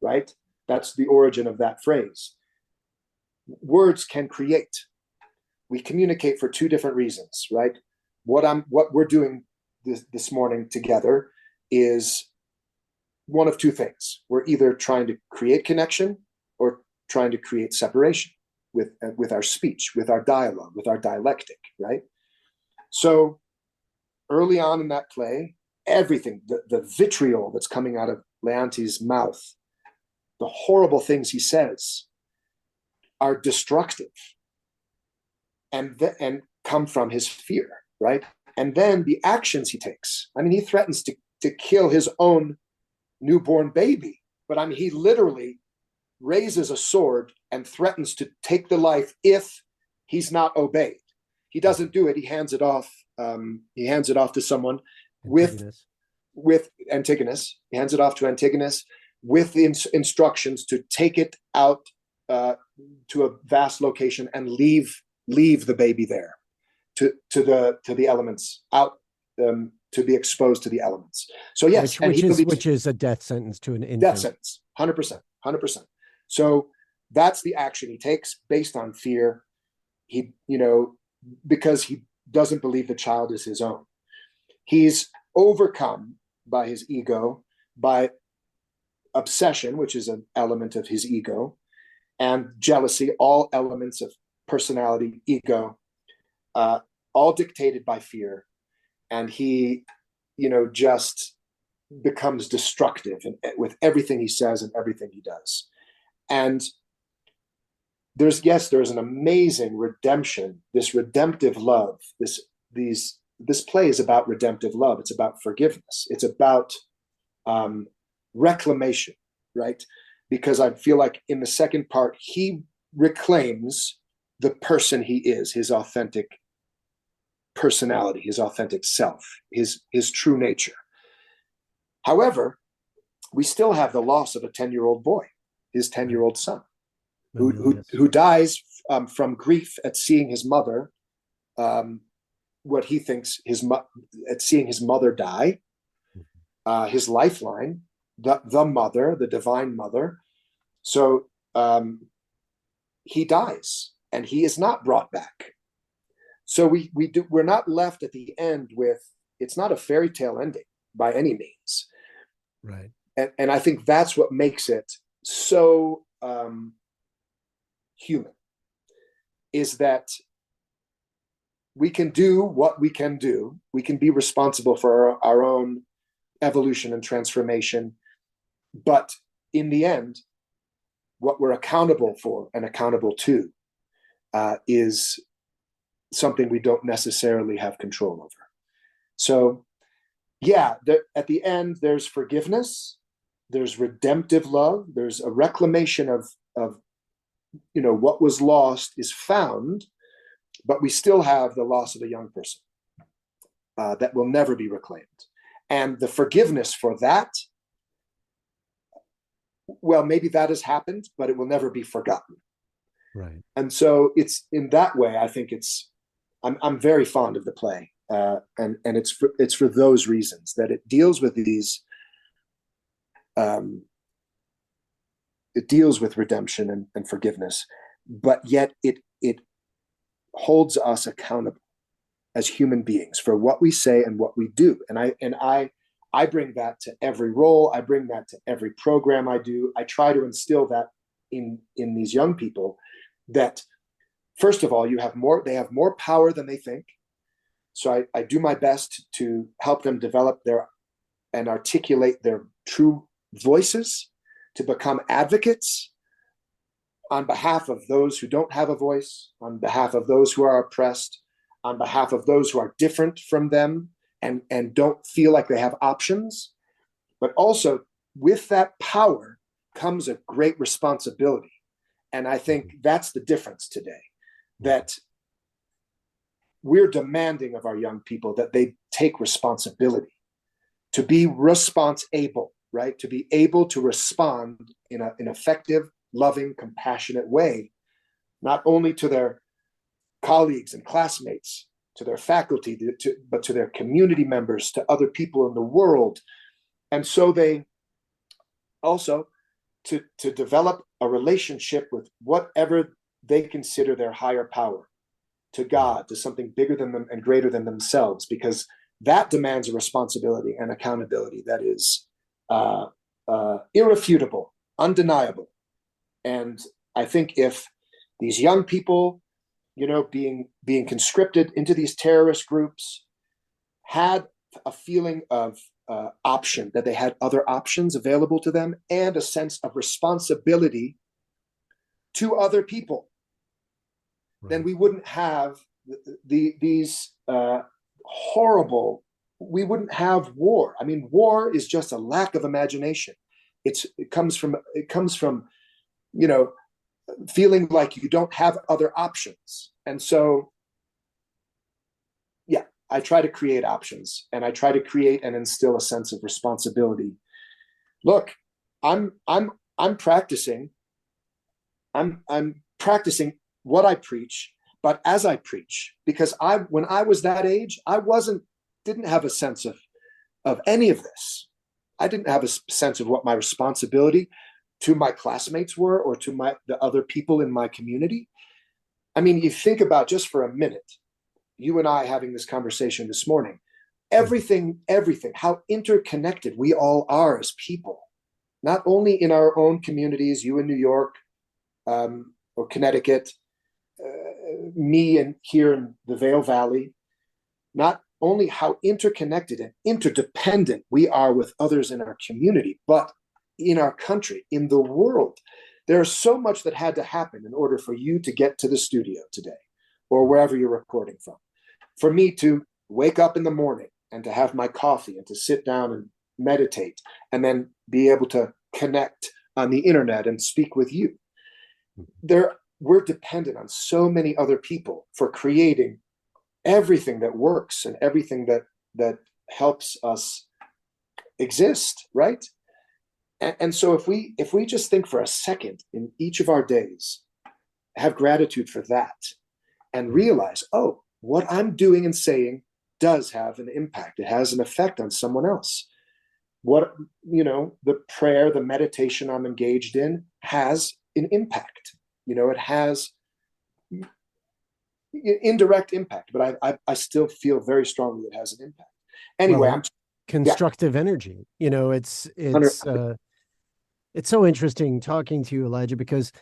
right? That's the origin of that phrase. Words can create. We communicate for two different reasons, right? What we're doing this morning together is one of two things. We're either trying to create connection or trying to create separation with our speech, with our dialogue, with our dialectic, right? So early on in that play, everything, the vitriol that's coming out of Leontes' mouth, the horrible things he says are destructive and come from his fear, right? And then the actions he takes. I mean, he threatens to kill his own newborn baby, but I mean, he literally raises a sword and threatens to take the life if he's not obeyed. He doesn't do it. He hands it off. He hands it off to someone with Antigonus. He hands it off to Antigonus with the instructions to take it out to a vast location and leave the baby there to the elements, out to be exposed to the elements. So yes, which is a death sentence to an infant. Death sentence, 100%. So that's the action he takes based on fear. He, because he doesn't believe the child is his own. He's overcome by his ego, by obsession, which is an element of his ego, and jealousy, all elements of personality, ego, all dictated by fear. And he, just becomes destructive with everything he says and everything he does. And there's an amazing redemption, this redemptive love. This play is about redemptive love. It's about forgiveness. It's about reclamation, right? Because I feel like in the second part, he reclaims the person he is, his authentic personality, his authentic self, his true nature. However, we still have the loss of a 10-year-old boy, his 10-year-old son, who dies from grief at seeing his mother, what he thinks at seeing his mother die, his lifeline, the mother, the divine mother. So he dies, and he is not brought back. So we're not left at the end with, it's not a fairy tale ending by any means. Right. And I think that's what makes it so human, is that we can do what we can do. We can be responsible for our own evolution and transformation. But in the end, what we're accountable for and accountable to is something we don't necessarily have control over. So at the end, there's forgiveness, there's redemptive love, there's a reclamation of what was lost is found, but we still have the loss of a young person that will never be reclaimed. And the forgiveness for that, well, maybe that has happened, but it will never be forgotten. Right. And so it's in that way, I think I'm very fond of the play. And it's for those reasons that it deals with these, it deals with redemption and forgiveness, but yet it holds us accountable as human beings for what we say and what we do. And I bring that to every role. I bring that to every program I do. I try to instill that in these young people, that first of all, they have more power than they think. So I do my best to help them develop and articulate their true voices, to become advocates on behalf of those who don't have a voice, on behalf of those who are oppressed, on behalf of those who are different from them and don't feel like they have options, but also with that power comes a great responsibility. And I think that's the difference today, that we're demanding of our young people that they take responsibility, to be response-able, right? To be able to respond in an effective, loving, compassionate way, not only to their colleagues and classmates, to their faculty, but to their community members, to other people in the world. And so they also to develop a relationship with whatever they consider their higher power, to God, to something bigger than them and greater than themselves, because that demands a responsibility and accountability that is irrefutable, undeniable. And I think if these young people, being conscripted into these terrorist groups, had a feeling of option, that they had other options available to them, and a sense of responsibility to other people, then we wouldn't have these horrible, we wouldn't have war. I mean, war is just a lack of imagination. It comes from feeling like you don't have other options. And so, yeah, I try to create options, and I try to create and instill a sense of responsibility. Look, I'm practicing what I preach, but as I preach, because when I was that age, I didn't have a sense of any of this. I didn't have a sense of what my responsibility to my classmates were, or to the other people in my community. I mean, you think about, just for a minute, you and I having this conversation this morning, everything, how interconnected we all are as people, not only in our own communities, you in New York or Connecticut, me and here in the Vail Valley, not only how interconnected and interdependent we are with others in our community, but in our country, in the world. There's so much that had to happen in order for you to get to the studio today, or wherever you're recording from. For me to wake up in the morning and to have my coffee and to sit down and meditate, and then be able to connect on the internet and speak with you. We're dependent on so many other people for creating everything that works and everything that helps us exist, right? And so if we just think for a second in each of our days, have gratitude for that, and realize, oh, what I'm doing and saying does have an impact. It has an effect on someone else. What, the prayer, the meditation I'm engaged in has an impact. It has indirect impact, but I still feel very strongly it has an impact. Anyway, well, constructive energy. It's so interesting talking to you, Elijah, because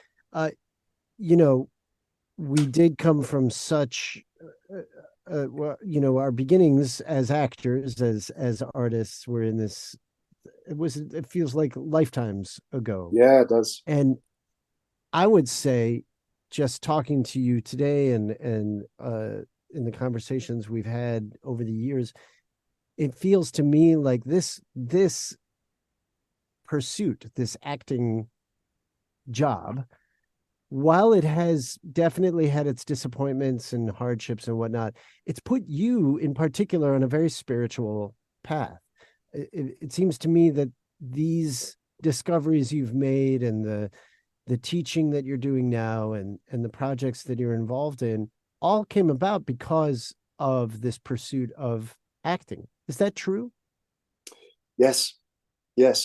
we did come from such our beginnings as actors, as artists, were in this. It feels like lifetimes ago. Yeah, it does. And I would say, just talking to you today and in the conversations we've had over the years, it feels to me like this pursuit, this acting job, while it has definitely had its disappointments and hardships and whatnot, it's put you in particular on a very spiritual path. It seems to me that these discoveries you've made, and the teaching that you're doing now, and the projects that you're involved in, all came about because of this pursuit of acting. Is that true? Yes.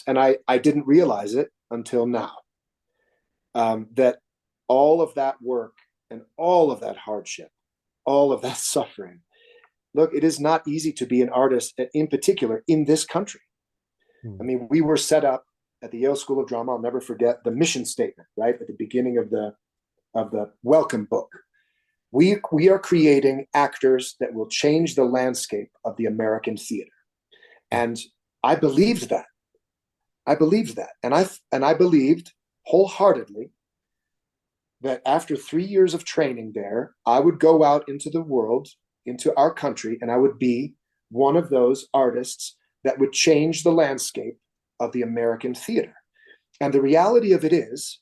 And I didn't realize it until now, that all of that work and all of that hardship, all of that suffering, look, it is not easy to be an artist, in particular in this country. I mean, we were set up at the Yale School of Drama. I'll never forget the mission statement, right at the beginning of the welcome book. We are creating actors that will change the landscape of the American theater, and I believed that. And I believed wholeheartedly that after 3 years of training there, I would go out into the world, into our country, and I would be one of those artists that would change the landscape of the American theater. And the reality of it is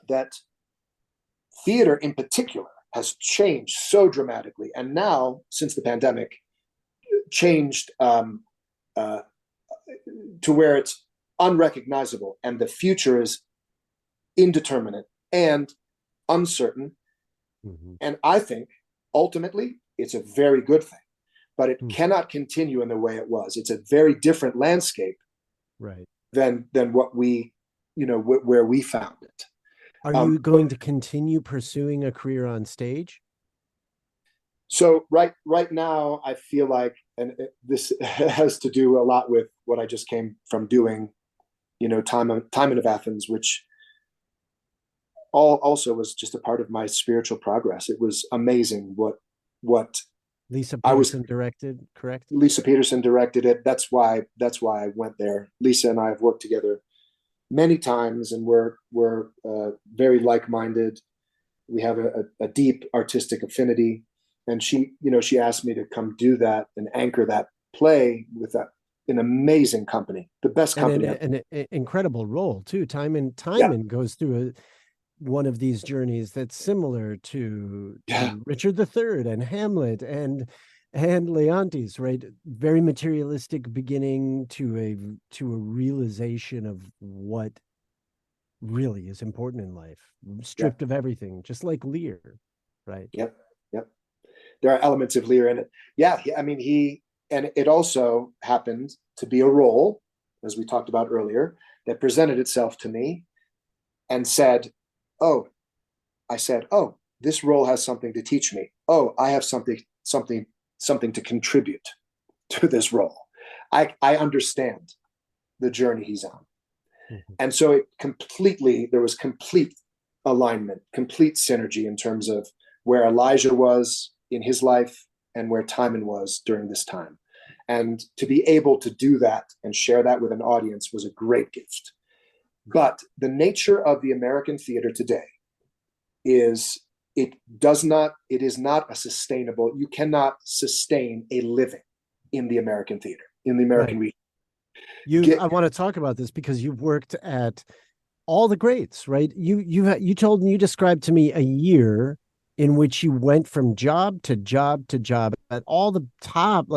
that theater in particular has changed so dramatically. And now, since the pandemic, changed to where it's unrecognizable and the future is indeterminate and uncertain. Mm-hmm. And I think ultimately it's a very good thing, but it cannot continue in the way it was. It's a very different landscape, right, than what we, where we found it. Are you going to continue pursuing a career on stage? So right now, I feel like, and this has to do a lot with what I just came from doing, Timon of Athens, which also was just a part of my spiritual progress. It was amazing what Lisa Peterson directed, correct? Lisa Peterson directed it. That's why I went there. Lisa and I have worked together many times, and we're very like-minded. We have a deep artistic affinity, and she asked me to come do that and anchor that play with an amazing company, the best company, and an incredible role too. Timon goes through one of these journeys that's similar to Richard III and Hamlet and Leontes, right? Very materialistic beginning to a realization of what really is important in life, stripped of everything, just like Lear, right? Yep. There are elements of Lear in it. Yeah, I mean, and it also happened to be a role, as we talked about earlier, that presented itself to me and said, oh, this role has something to teach me. Oh, I have something to contribute to this role. I understand the journey he's on. Mm-hmm. And so there was complete alignment, complete synergy in terms of where Elijah was in his life and where Timon was during this time. And to be able to do that and share that with an audience was a great gift. But the nature of the American theater today is it is not a sustainable, you cannot sustain a living in the American theater, in the American region. I want to talk about this because you've worked at all the greats, right? You described to me a year in which you went from job to job to job at all the top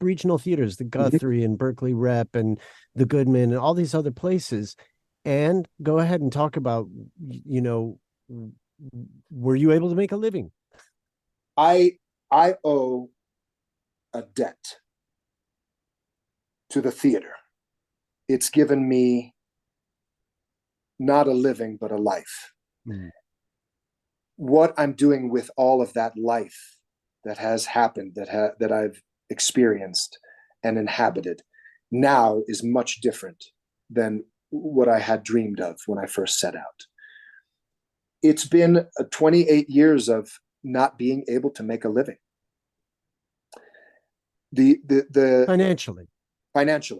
regional theaters, the Guthrie and Berkeley Rep and the Goodman and all these other places. And go ahead and talk about, were you able to make a living? I owe a debt to the theater. It's given me not a living, but a life. Mm. What I'm doing with all of that life that has happened, that I've experienced and inhabited now is much different than what I had dreamed of when I first set out. It's been 28 years of not being able to make a living. The financially,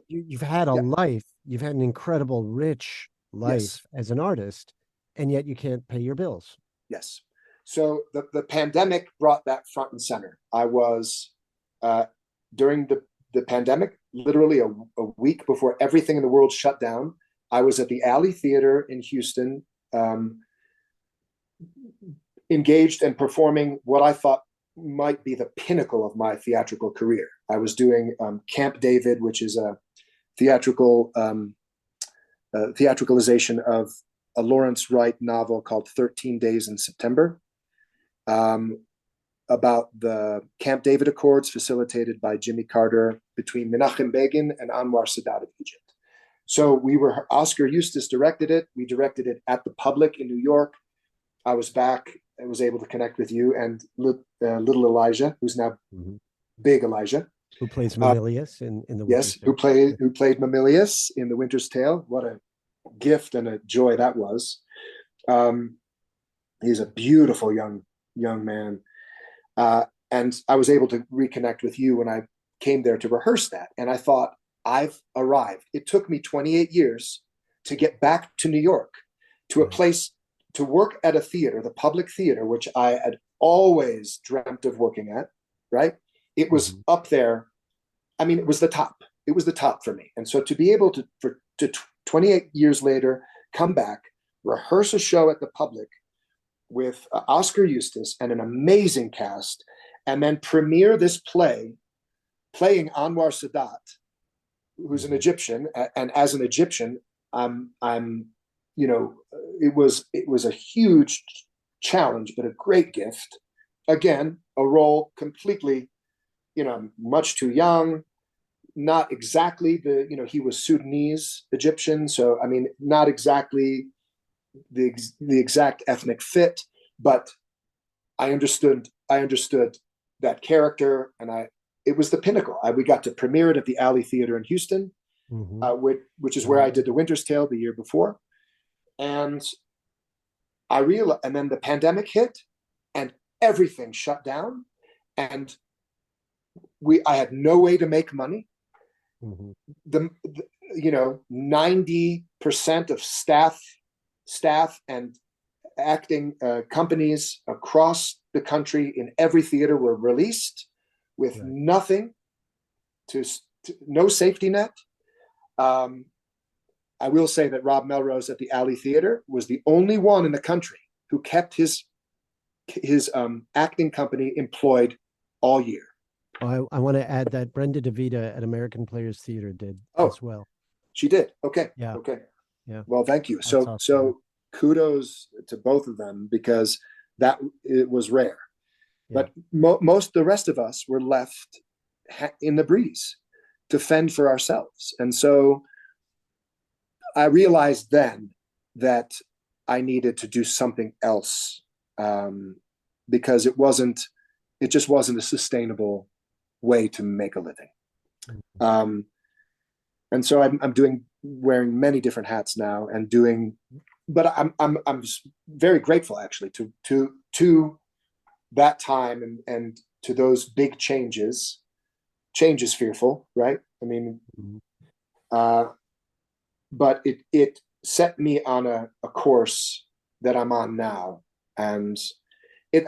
you've had a life. You've had an incredible, rich life as an artist, and yet you can't pay your bills. Yes. So the pandemic brought that front and center. I was during the pandemic, literally a week before everything in the world shut down. I was at the Alley Theater in Houston, engaged and performing what I thought might be the pinnacle of my theatrical career. I was doing Camp David, which is a theatricalization of a Lawrence Wright novel called 13 Days in September, about the Camp David Accords facilitated by Jimmy Carter between Menachem Begin and Anwar Sadat of Egypt. So Oscar Eustis directed it. We directed it at the Public in New York. I was back and was able to connect with you and little Elijah, who's now big Elijah. Who plays Mamilius in the Winter's Tale. Who played Mamilius in The Winter's Tale. What a gift and a joy that was. He's a beautiful young man. And I was able to reconnect with you when I came there to rehearse that. And I thought, I've arrived. It took me 28 years to get back to New York, to a place, to work at a theater, the Public Theater, which I had always dreamt of working at, right? It was up there. I mean, it was the top. the top for me. And so to be able to 28 years later, come back, rehearse a show at the Public with Oscar Eustis and an amazing cast, and then premiere this play playing Anwar Sadat, who's an Egyptian, and as an Egyptian, it was a huge challenge, but a great gift. Again, a role completely, much too young, not exactly he was Sudanese Egyptian, so I mean, not exactly the exact ethnic fit, but I understood that character, and it was the pinnacle. We got to premiere it at the Alley Theater in Houston, which is where I did The Winter's Tale the year before, and I realized, and then the pandemic hit, and everything shut down, and I had no way to make money. 90% of staff and acting companies across the country in every theater were released with nothing, no safety net. I will say that Rob Melrose at the Alley Theater was the only one in the country who kept his acting company employed all year. Oh, I want to add that Brenda DeVita at American Players Theater did as well. She did. Okay. Yeah. Okay. Yeah. Well, thank you. That's So awesome. so kudos to both of them, because it was rare. Yeah. But most the rest of us were left in the breeze to fend for ourselves, and so I realized then that I needed to do something else, because it just wasn't a sustainable way to make a living. And so I'm wearing many different hats now, but I'm very grateful actually to that time and to those big changes. Change is fearful, right? I mean, but it set me on a course that I'm on now, and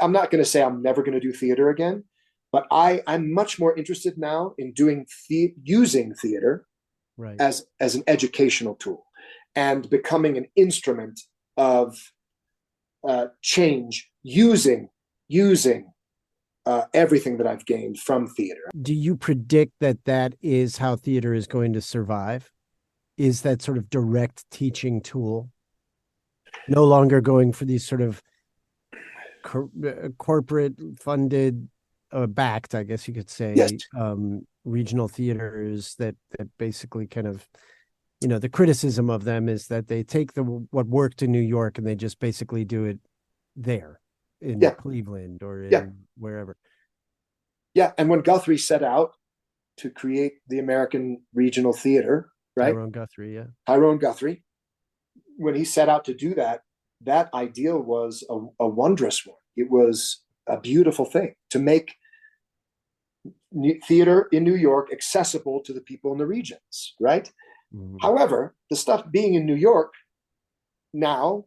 I'm not going to say I'm never going to do theater again, but I'm much more interested now in using theater as an educational tool and becoming an instrument of change, using everything that I've gained from theater. Do you predict that is how theater is going to survive? Is that sort of direct teaching tool no longer going for these sort of corporate funded, backed, I guess you could say, yes, regional theaters that basically kind of, the criticism of them is that they take what worked in New York and they just basically do it there in Cleveland or in wherever. Yeah, and when Guthrie set out to create the American Regional Theater, right? Tyrone Guthrie, when he set out to do that, that ideal was a wondrous one. It was a beautiful thing to make theater in New York accessible to the people in the regions, right? However, the stuff being in New York now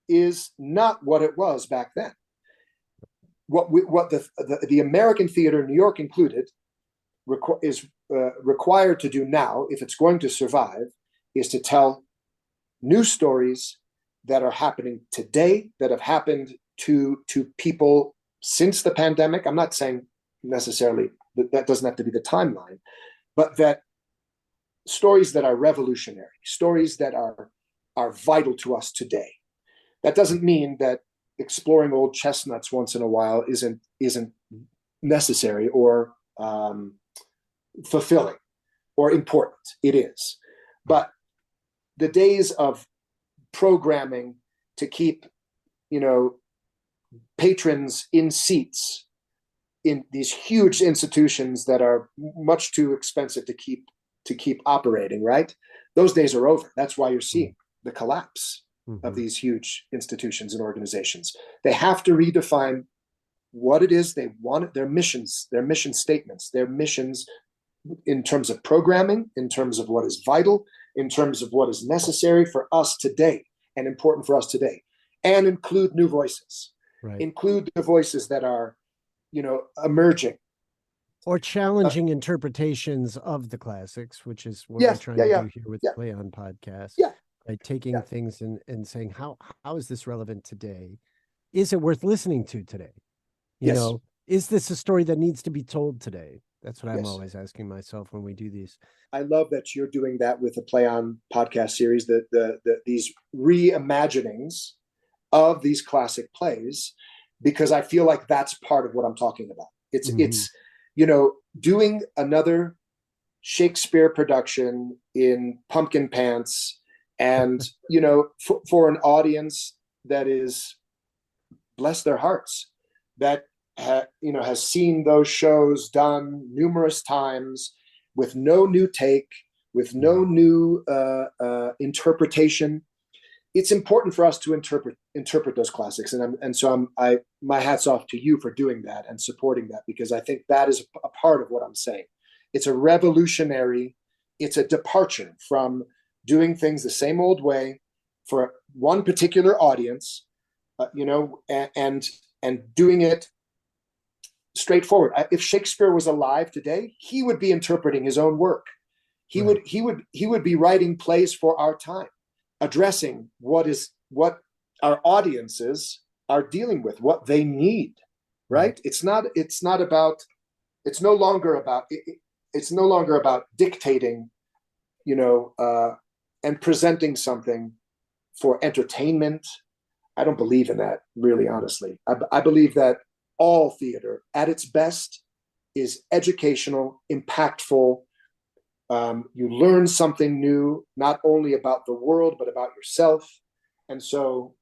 is not what it was back then. What the American theater, New York included, is required to do now, if it's going to survive, is to tell new stories that are happening today, that have happened to people since the pandemic. I'm not saying necessarily that doesn't have to be the timeline, but that stories that are revolutionary, stories that are vital to us today. That doesn't mean that exploring old chestnuts once in a while isn't necessary or fulfilling or important. It is. But the days of programming to keep, patrons in seats in these huge institutions that are much too expensive to keep operating, right? Those days are over. That's why you're seeing the collapse of these huge institutions and organizations. They have to redefine what it is they want, their missions, their mission statements, their missions in terms of programming, in terms of what is vital, in terms of what is necessary for us today and important for us today, and include new voices. Include the voices that are, emerging Or challenging interpretations of the classics, which is what we're trying to do here with the Play On podcast. Right? Taking things and saying, how is this relevant today? Is it worth listening to today? You know, is this a story that needs to be told today? That's what I'm always asking myself when we do these. I love that you're doing that with the Play On podcast series, these reimaginings of these classic plays, because I feel like that's part of what I'm talking about. It's you know, doing another Shakespeare production in pumpkin pants, and you know, for an audience that is, bless their hearts, that you know, has seen those shows done numerous times with no new take, with no new interpretation. It's important for us to interpret those classics, and so my hat's off to you for doing that and supporting that, because I think that is a part of what I'm saying. It's a revolutionary, it's a departure from doing things the same old way for one particular audience, you know, and doing it straightforward. If Shakespeare was alive today, he would be interpreting his own work. He would be writing plays for our time, addressing what our audiences are dealing with, what they need, right? It's no longer about dictating, you know, and presenting something for entertainment. I don't believe in that, really, honestly. I believe that all theater at its best is educational, impactful. You learn something new, not only about the world, but about yourself. And so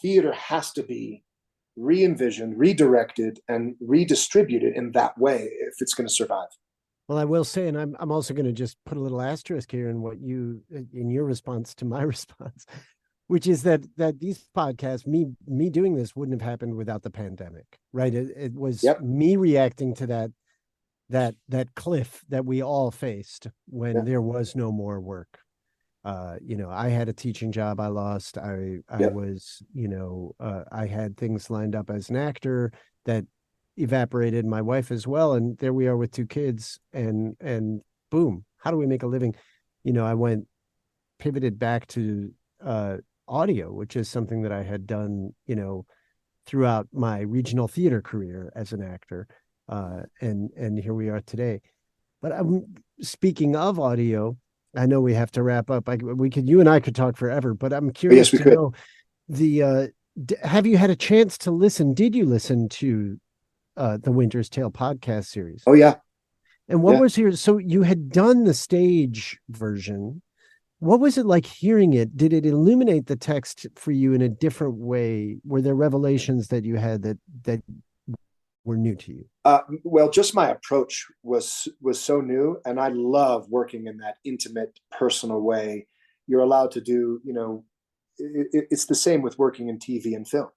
theater has to be re-envisioned, redirected, and redistributed in that way if it's going to survive. Well, I will say, and I'm also going to just put a little asterisk here in in your response to my response, which is that these podcasts, me doing this wouldn't have happened without the pandemic, right? It was me reacting to that cliff that we all faced when there was no more work. You know, I had a teaching job I lost. I was, you know, I had things lined up as an actor that evaporated, my wife as well. And there we are with 2 kids and boom, how do we make a living? You know, I pivoted back to audio, which is something that I had done, you know, throughout my regional theater career as an actor. And here we are today. But speaking of audio, I know we have to wrap up. You and I could talk forever, but I'm curious to know have you had a chance to listen? Did you listen to the Winter's Tale podcast series? Oh yeah. And what was so you had done the stage version. What was it like hearing it? Did it illuminate the text for you in a different way? Were there revelations that you had that were new to you? Well, just my approach was so new, and I love working in that intimate, personal way. You're allowed to do, you know, it's the same with working in TV and film.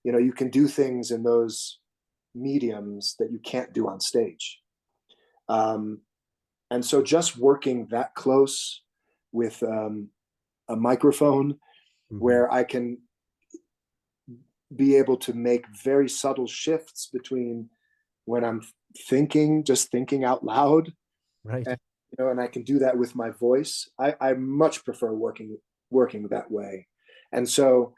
You know, you can do things in those mediums that you can't do on stage. And so just working that close with a microphone where I can be able to make very subtle shifts between when I'm just thinking out loud, right? And, you know, and I can do that with my voice. I much prefer working that way. And so,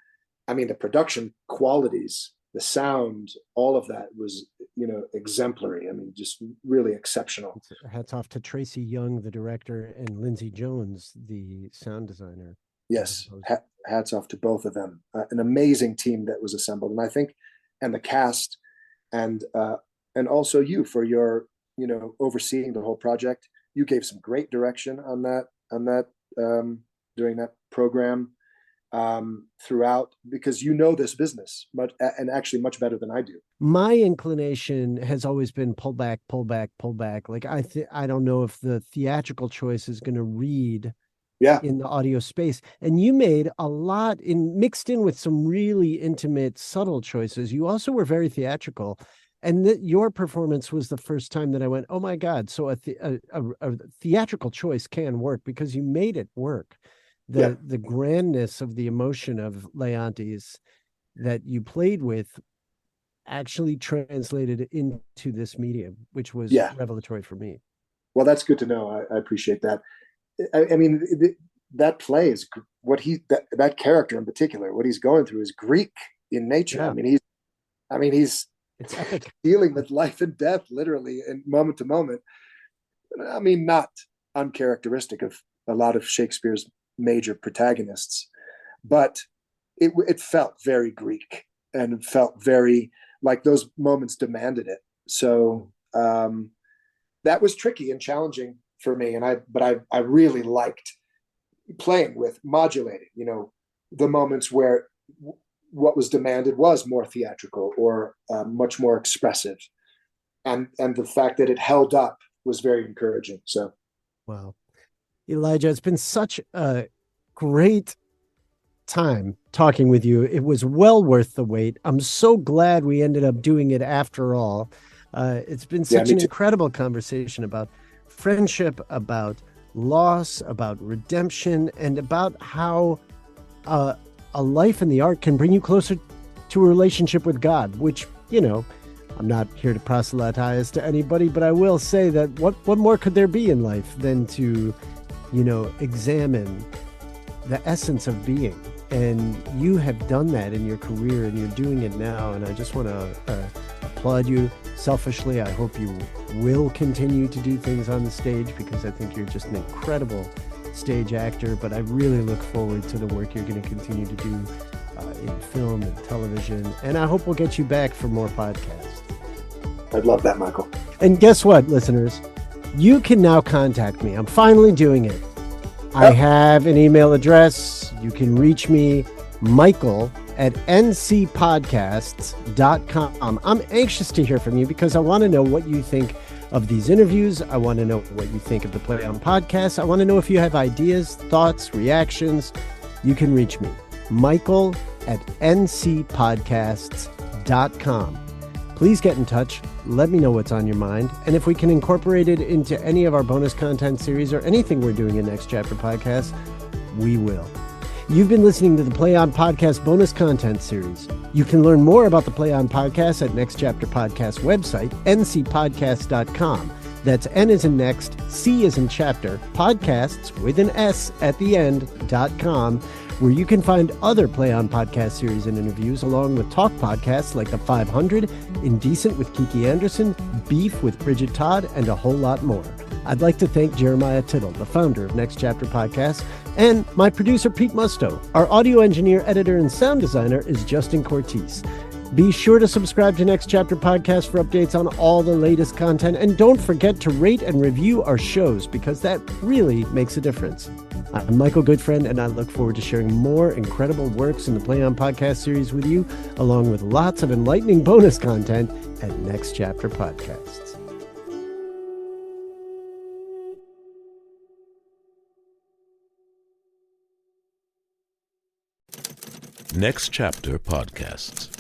I mean, the production qualities, the sound, all of that was, you know, exemplary. I mean, just really exceptional. Hats off to Tracy Young, the director, and Lindsay Jones, the sound designer. Yes, hats off to both of them. An amazing team that was assembled, and I think, and the cast, and also you for your, you know, overseeing the whole project. You gave some great direction on that during that program throughout, because you know this business and actually much better than I do. My inclination has always been pull back. Like I don't know if the theatrical choice is going to read in the audio space. And you made a lot mixed in with some really intimate, subtle choices. You also were very theatrical. And your performance was the first time that I went, oh my God. So a theatrical choice can work, because you made it work. The grandness of the emotion of Leontes that you played with actually translated into this medium, which was revelatory for me. Well, that's good to know. I appreciate that. I mean, that play is that character in particular, what he's going through is Greek in nature. Yeah. He's it's epic, dealing with life and death, literally, and moment to moment. I mean, not uncharacteristic of a lot of Shakespeare's major protagonists, but it felt very Greek, and it felt very like those moments demanded it. So that was tricky and challenging for me, and I really liked playing with, modulating, the moments where what was demanded was more theatrical or much more expressive, and the fact that it held up was very encouraging. So, wow, Elijah, it's been such a great time talking with you. It was well worth the wait. I'm so glad we ended up doing it after all. It's been such an incredible conversation about friendship, about loss, about redemption, and about how a life in the art can bring you closer to a relationship with God, which, I'm not here to proselytize to anybody, but I will say that what more could there be in life than to, examine the essence of being? And you have done that in your career, and you're doing it now. And I just want to applaud you. Selfishly, I hope you will continue to do things on the stage, because I think you're just an incredible stage actor. But I really look forward to the work you're going to continue to do in film and television. And I hope we'll get you back for more podcasts. I'd love that, Michael. And guess what, listeners? You can now contact me. I'm finally doing it. I have an email address. You can reach me, Michael at ncpodcasts.com. I'm anxious to hear from you, because I want to know what you think of these interviews. I want to know what you think of the Play On podcast. I want to know if you have ideas, thoughts, reactions. You can reach me, Michael at ncpodcasts.com. Please get in touch. Let me know what's on your mind. And if we can incorporate it into any of our bonus content series or anything we're doing in Next Chapter Podcast, we will. You've been listening to the Play On Podcast bonus content series. You can learn more about the Play On Podcast at Next Chapter Podcast website, ncpodcast.com. That's N as in next, C as in chapter, podcasts with an S at the end.com, where you can find other Play On podcast series and interviews, along with talk podcasts like The 500, Indecent with Kiki Anderson, Beef with Bridget Todd, and a whole lot more. I'd like to thank Jeremiah Tittle, the founder of Next Chapter Podcast, and my producer, Pete Musto. Our audio engineer, editor, and sound designer is Justin Cortese. Be sure to subscribe to Next Chapter Podcast for updates on all the latest content, and don't forget to rate and review our shows, because that really makes a difference. I'm Michael Goodfriend, and I look forward to sharing more incredible works in the Play On podcast series with you, along with lots of enlightening bonus content at Next Chapter Podcasts. Next Chapter Podcasts.